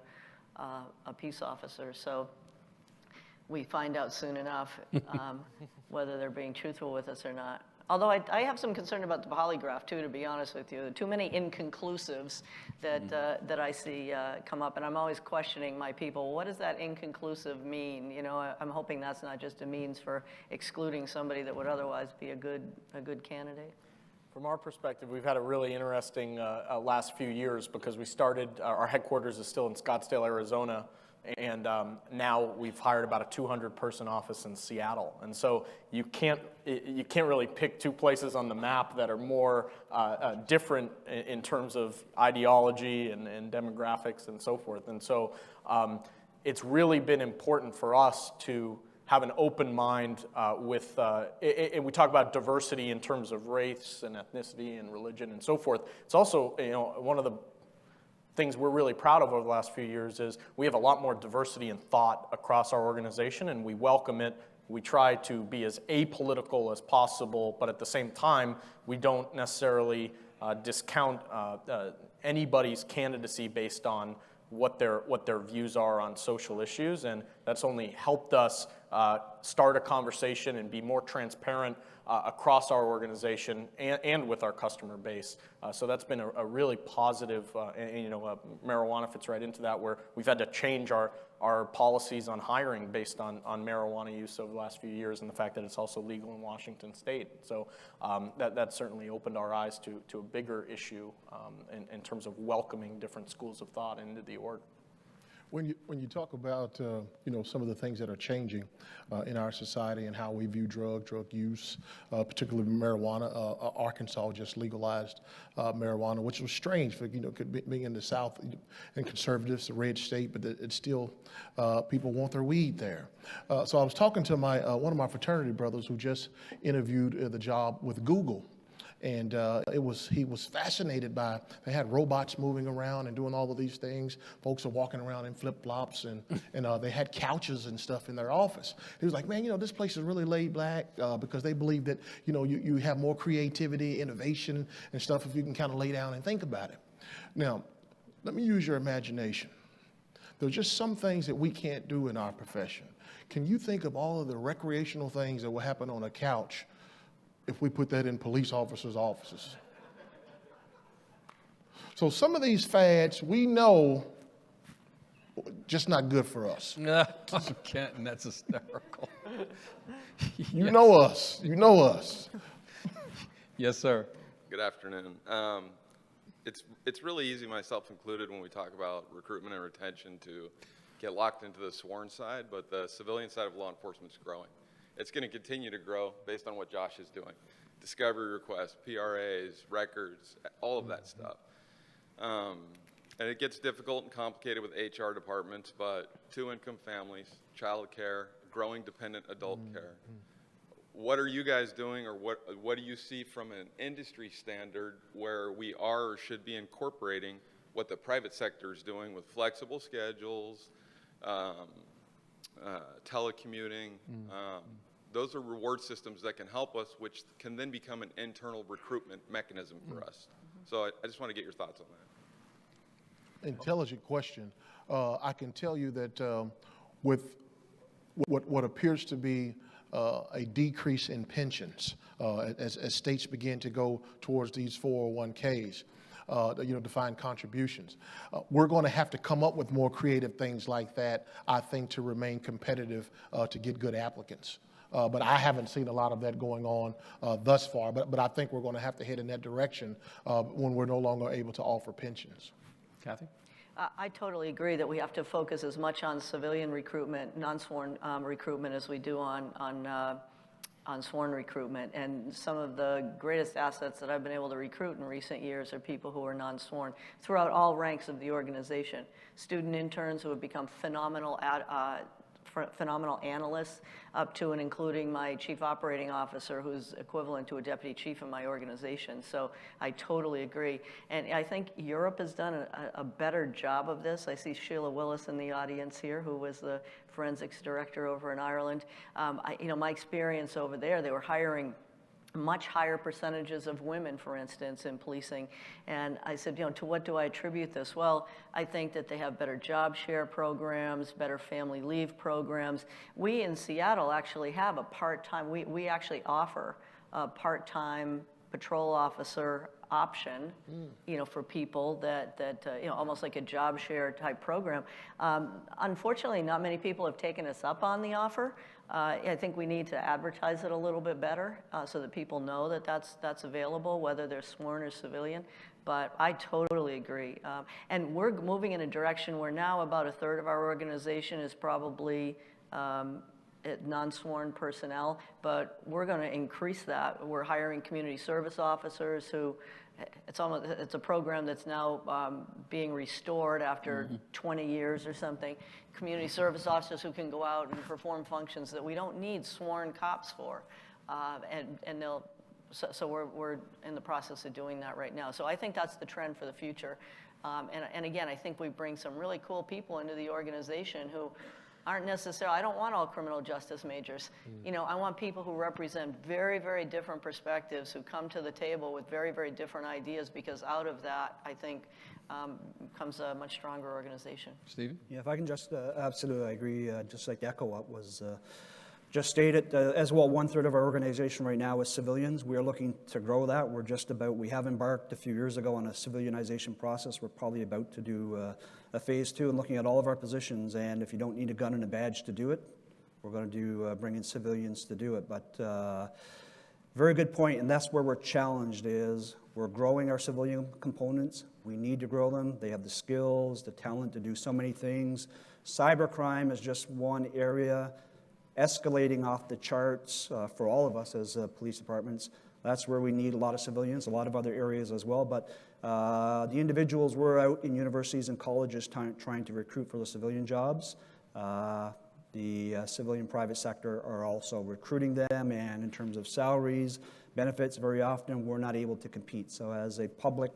peace officer. So we find out soon enough whether they're being truthful with us or not. Although I have some concern about the polygraph too, to be honest with you. Too many inconclusives that, that I see come up, and I'm always questioning my people, what does that inconclusive mean? You know, I'm hoping that's not just a means for excluding somebody that would otherwise be a good candidate. From our perspective, we've had a really interesting last few years because we started, our headquarters is still in Scottsdale, Arizona, and now we've hired about a 200-person office in Seattle. And so you can't really pick two places on the map that are more different in terms of ideology and demographics and so forth. And so it's really been important for us to have an open mind with, we talk about diversity in terms of race and ethnicity and religion and so forth. It's also, you know, one of the things we're really proud of over the last few years is we have a lot more diversity in thought across our organization, and we welcome it. We try to be as apolitical as possible, but at the same time, we don't necessarily discount anybody's candidacy based on what their views are on social issues, and that's only helped us start a conversation and be more transparent across our organization and with our customer base. So that's been a really positive, and, you know, marijuana fits right into that, where we've had to change our policies on hiring based on marijuana use over the last few years, and the fact that it's also legal in Washington State. So that certainly opened our eyes to a bigger issue in terms of welcoming different schools of thought into the org. When you talk about you know, some of the things that are changing in our society and how we view drug use, particularly marijuana, Arkansas just legalized marijuana, which was strange for, you know, being in the South and conservatives, a red state, but it's still people want their weed there. So I was talking to one of my fraternity brothers who just interviewed the job with Google. And he was fascinated by, they had robots moving around and doing all of these things. Folks are walking around in flip-flops, and they had couches and stuff in their office. He was like, man, you know, this place is really laid back because they believe that, you know, you have more creativity, innovation, and stuff if you can kind of lay down and think about it. Now, let me use your imagination. There's just some things that we can't do in our profession. Can you think of all of the recreational things that will happen on a couch if we put that in police officers' offices? So some of these fads, we know, just not good for us. No, Kenton, that's hysterical. You know us. You know us. Yes, sir. Good afternoon. It's really easy, myself included, when we talk about recruitment and retention to get locked into the sworn side, but the civilian side of law enforcement is growing. It's going to continue to grow based on what Josh is doing. Discovery requests, PRAs, records, all of that stuff. And it gets difficult and complicated with HR departments, but two-income families, child care, growing dependent adult care. What are you guys doing, or what do you see from an industry standard where we are or should be incorporating what the private sector is doing with flexible schedules, telecommuting? Those are reward systems that can help us, which can then become an internal recruitment mechanism for us. So I just want to get your thoughts on that. Intelligent question. I can tell you that with what appears to be a decrease in pensions as states begin to go towards these 401ks, defined contributions. We're going to have to come up with more creative things like that, I think, to remain competitive to get good applicants. But I haven't seen a lot of that going on thus far. But I think we're going to have to head in that direction when we're no longer able to offer pensions. Kathy? I totally agree that we have to focus as much on civilian recruitment, non-sworn recruitment, as we do on sworn recruitment. And some of the greatest assets that I've been able to recruit in recent years are people who are non-sworn throughout all ranks of the organization. Student interns who have become phenomenal analysts, up to and including my chief operating officer, who's equivalent to a deputy chief in my organization. So I totally agree. And I think Europe has done a better job of this. I see Sheila Willis in the audience here, who was the forensics director over in Ireland. My experience over there, they were hiring much higher percentages of women, for instance, in policing. And I said, to what do I attribute this? Well, I think that they have better job share programs, better family leave programs. We in Seattle actually have a part-time, we actually offer a part-time patrol officer option, for people that almost like a job share type program. Unfortunately, not many people have taken us up on the offer. I think we need to advertise it a little bit better so that people know that that's available, whether they're sworn or civilian. But I totally agree. And we're moving in a direction where now about a third of our organization is probably non-sworn personnel, but we're going to increase that. We're hiring community service officers who, it's a program that's now being restored after 20 years or something. Community service officers who can go out and perform functions that we don't need sworn cops for, and they'll. So we're in the process of doing that right now. So I think that's the trend for the future. And again, I think we bring some really cool people into the organization who aren't necessarily, I don't want all criminal justice majors. I want people who represent very, very different perspectives, who come to the table with very, very different ideas, because out of that, I think, comes a much stronger organization. Stephen? Yeah, if I can just, absolutely, I agree, just like echo what was just stated. As well, 1/3 of our organization right now is civilians. We are looking to grow that. We have embarked a few years ago on a civilianization process. We're probably about to do a phase 2 and looking at all of our positions. And if you don't need a gun and a badge to do it, we're going to bring in civilians to do it. But very good point, and that's where we're challenged is we're growing our civilian components. We need to grow them. They have the skills, the talent to do so many things. Cybercrime is just one area escalating off the charts for all of us as police departments. That's where we need a lot of civilians, a lot of other areas as well. But the individuals we're out in universities and colleges trying to recruit for the civilian jobs. The civilian private sector are also recruiting them, and in terms of salaries, benefits, very often we're not able to compete. So as a public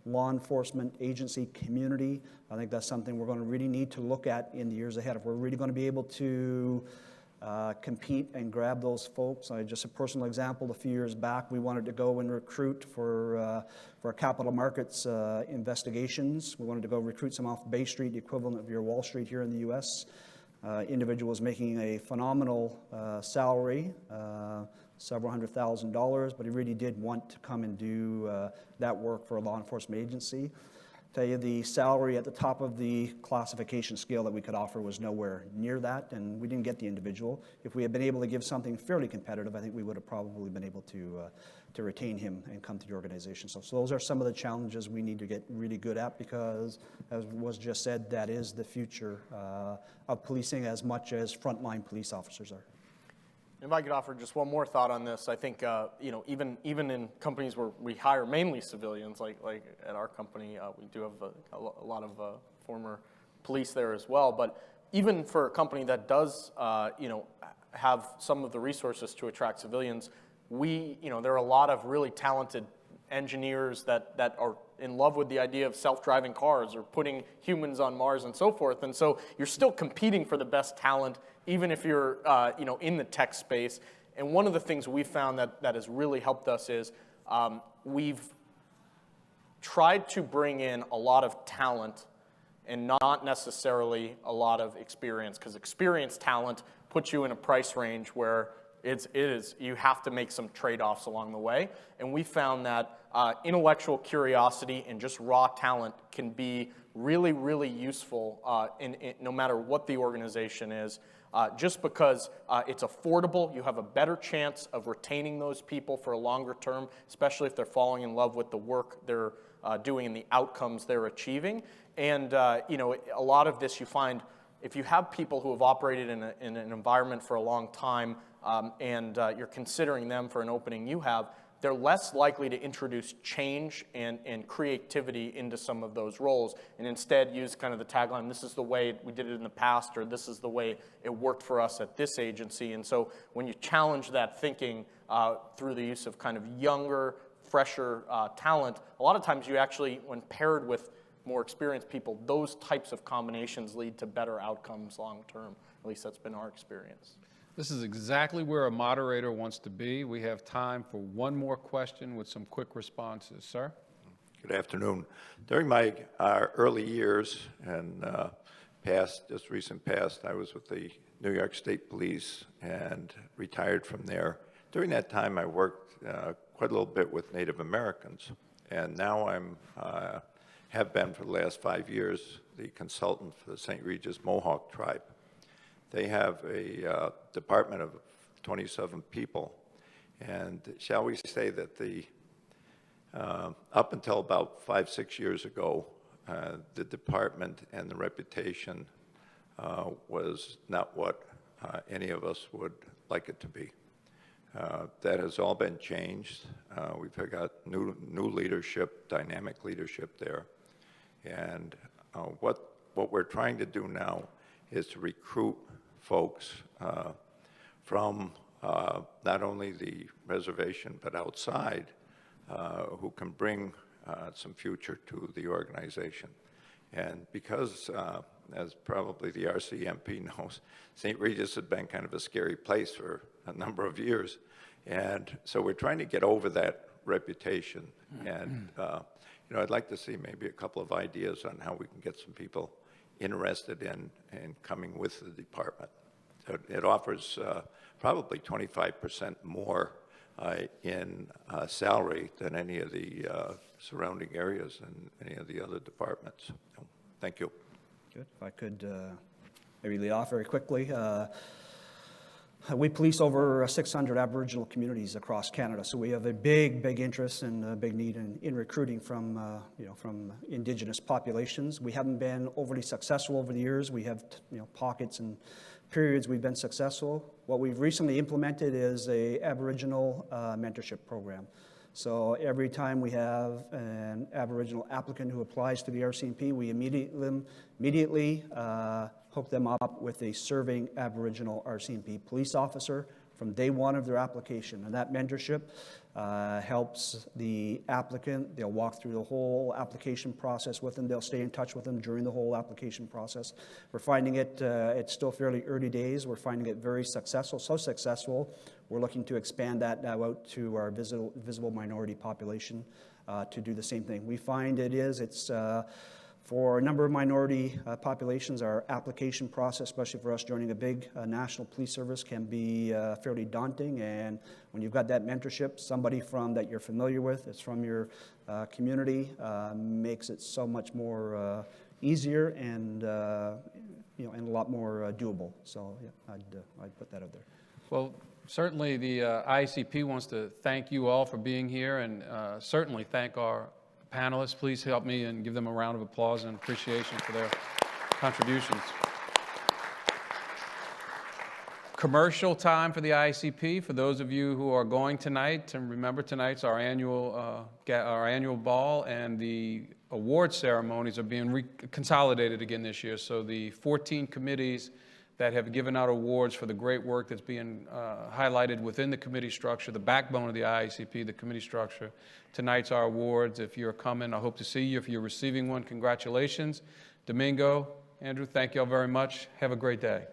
law enforcement agency community, I think that's something we're going to really need to look at in the years ahead. If we're really going to be able to compete and grab those folks. Just a personal example, a few years back, we wanted to go and recruit for capital markets investigations. We wanted to go recruit some off Bay Street, the equivalent of your Wall Street here in the U.S. Individuals making a phenomenal salary, several $100,000, but he really did want to come and do that work for a law enforcement agency. Tell you the salary at the top of the classification scale that we could offer was nowhere near that, and we didn't get the individual. If we had been able to give something fairly competitive, I think we would have probably been able to retain him and come to the organization. So those are some of the challenges we need to get really good at, because, as was just said, that is the future of policing as much as frontline police officers are. If I could offer just one more thought on this, I think even in companies where we hire mainly civilians, like at our company, we do have a lot of former police there as well. But even for a company that does have some of the resources to attract civilians, there are a lot of really talented engineers that are in love with the idea of self-driving cars or putting humans on Mars and so forth. And so you're still competing for the best talent, even if you're in the tech space. And one of the things we found that has really helped us is we've tried to bring in a lot of talent and not necessarily a lot of experience, because experienced talent puts you in a price range where you have to make some trade-offs along the way. And we found that intellectual curiosity and just raw talent can be really, really useful no matter what the organization is. Just because it's affordable, you have a better chance of retaining those people for a longer term, especially if they're falling in love with the work they're doing and the outcomes they're achieving. And a lot of this you find, if you have people who have operated in an environment for a long time, and you're considering them for an opening you have, they're less likely to introduce change and creativity into some of those roles, and instead use kind of the tagline, this is the way we did it in the past, or this is the way it worked for us at this agency. And so when you challenge that thinking through the use of kind of younger, fresher talent, a lot of times you actually, when paired with more experienced people, those types of combinations lead to better outcomes long term. At least that's been our experience. This is exactly where a moderator wants to be. We have time for one more question with some quick responses. Sir? Good afternoon. During my early years and just recent past, I was with the New York State Police and retired from there. During that time, I worked quite a little bit with Native Americans, and now have been for the last 5 years the consultant for the St. Regis Mohawk tribe. They have a department of 27 people, and shall we say that up until about 5-6 years ago, the department and the reputation was not what any of us would like it to be. That has all been changed. We've got new leadership, dynamic leadership there. And what we're trying to do now is to recruit folks from not only the reservation but outside who can bring some future to the organization. And because, as probably the RCMP knows, St. Regis has been kind of a scary place for a number of years. And so we're trying to get over that reputation. And, I'd like to see maybe a couple of ideas on how we can get some people interested in coming with the department. So it offers probably 25% more in salary than any of the surrounding areas and any of the other departments. So, thank you. Good. If I could maybe lead off very quickly. We police over 600 Aboriginal communities across Canada, so we have a big interest and a big need in recruiting from Indigenous populations. We haven't been overly successful over the years. We have pockets and periods we've been successful. What we've recently implemented is a Aboriginal mentorship program. So every time we have an Aboriginal applicant who applies to the RCMP, we immediately hook them up with a serving Aboriginal RCMP police officer from day one of their application. And that mentorship helps the applicant. They'll walk through the whole application process with them. They'll stay in touch with them during the whole application process. We're finding it's still fairly early days. We're finding it very successful, so successful, we're looking to expand that now out to our visible minority population to do the same thing. We find it's for a number of minority populations, our application process, especially for us joining a big national police service, can be fairly daunting. And when you've got that mentorship, somebody that you're familiar with, it's from your community, makes it so much more easier and and a lot more doable. So yeah, I'd put that out there. Well, certainly the IACP wants to thank you all for being here, and certainly thank our panelists. Please help me and give them a round of applause and appreciation for their contributions. Commercial time for the IACP. For those of you who are going tonight, and remember tonight's our annual ball, and the award ceremonies are being consolidated again this year. So the 14 committees that have given out awards for the great work that's being highlighted within the committee structure, the backbone of the IACP, the committee structure. Tonight's our awards. If you're coming, I hope to see you. If you're receiving one, congratulations. Domingo, Andrew, thank you all very much. Have a great day.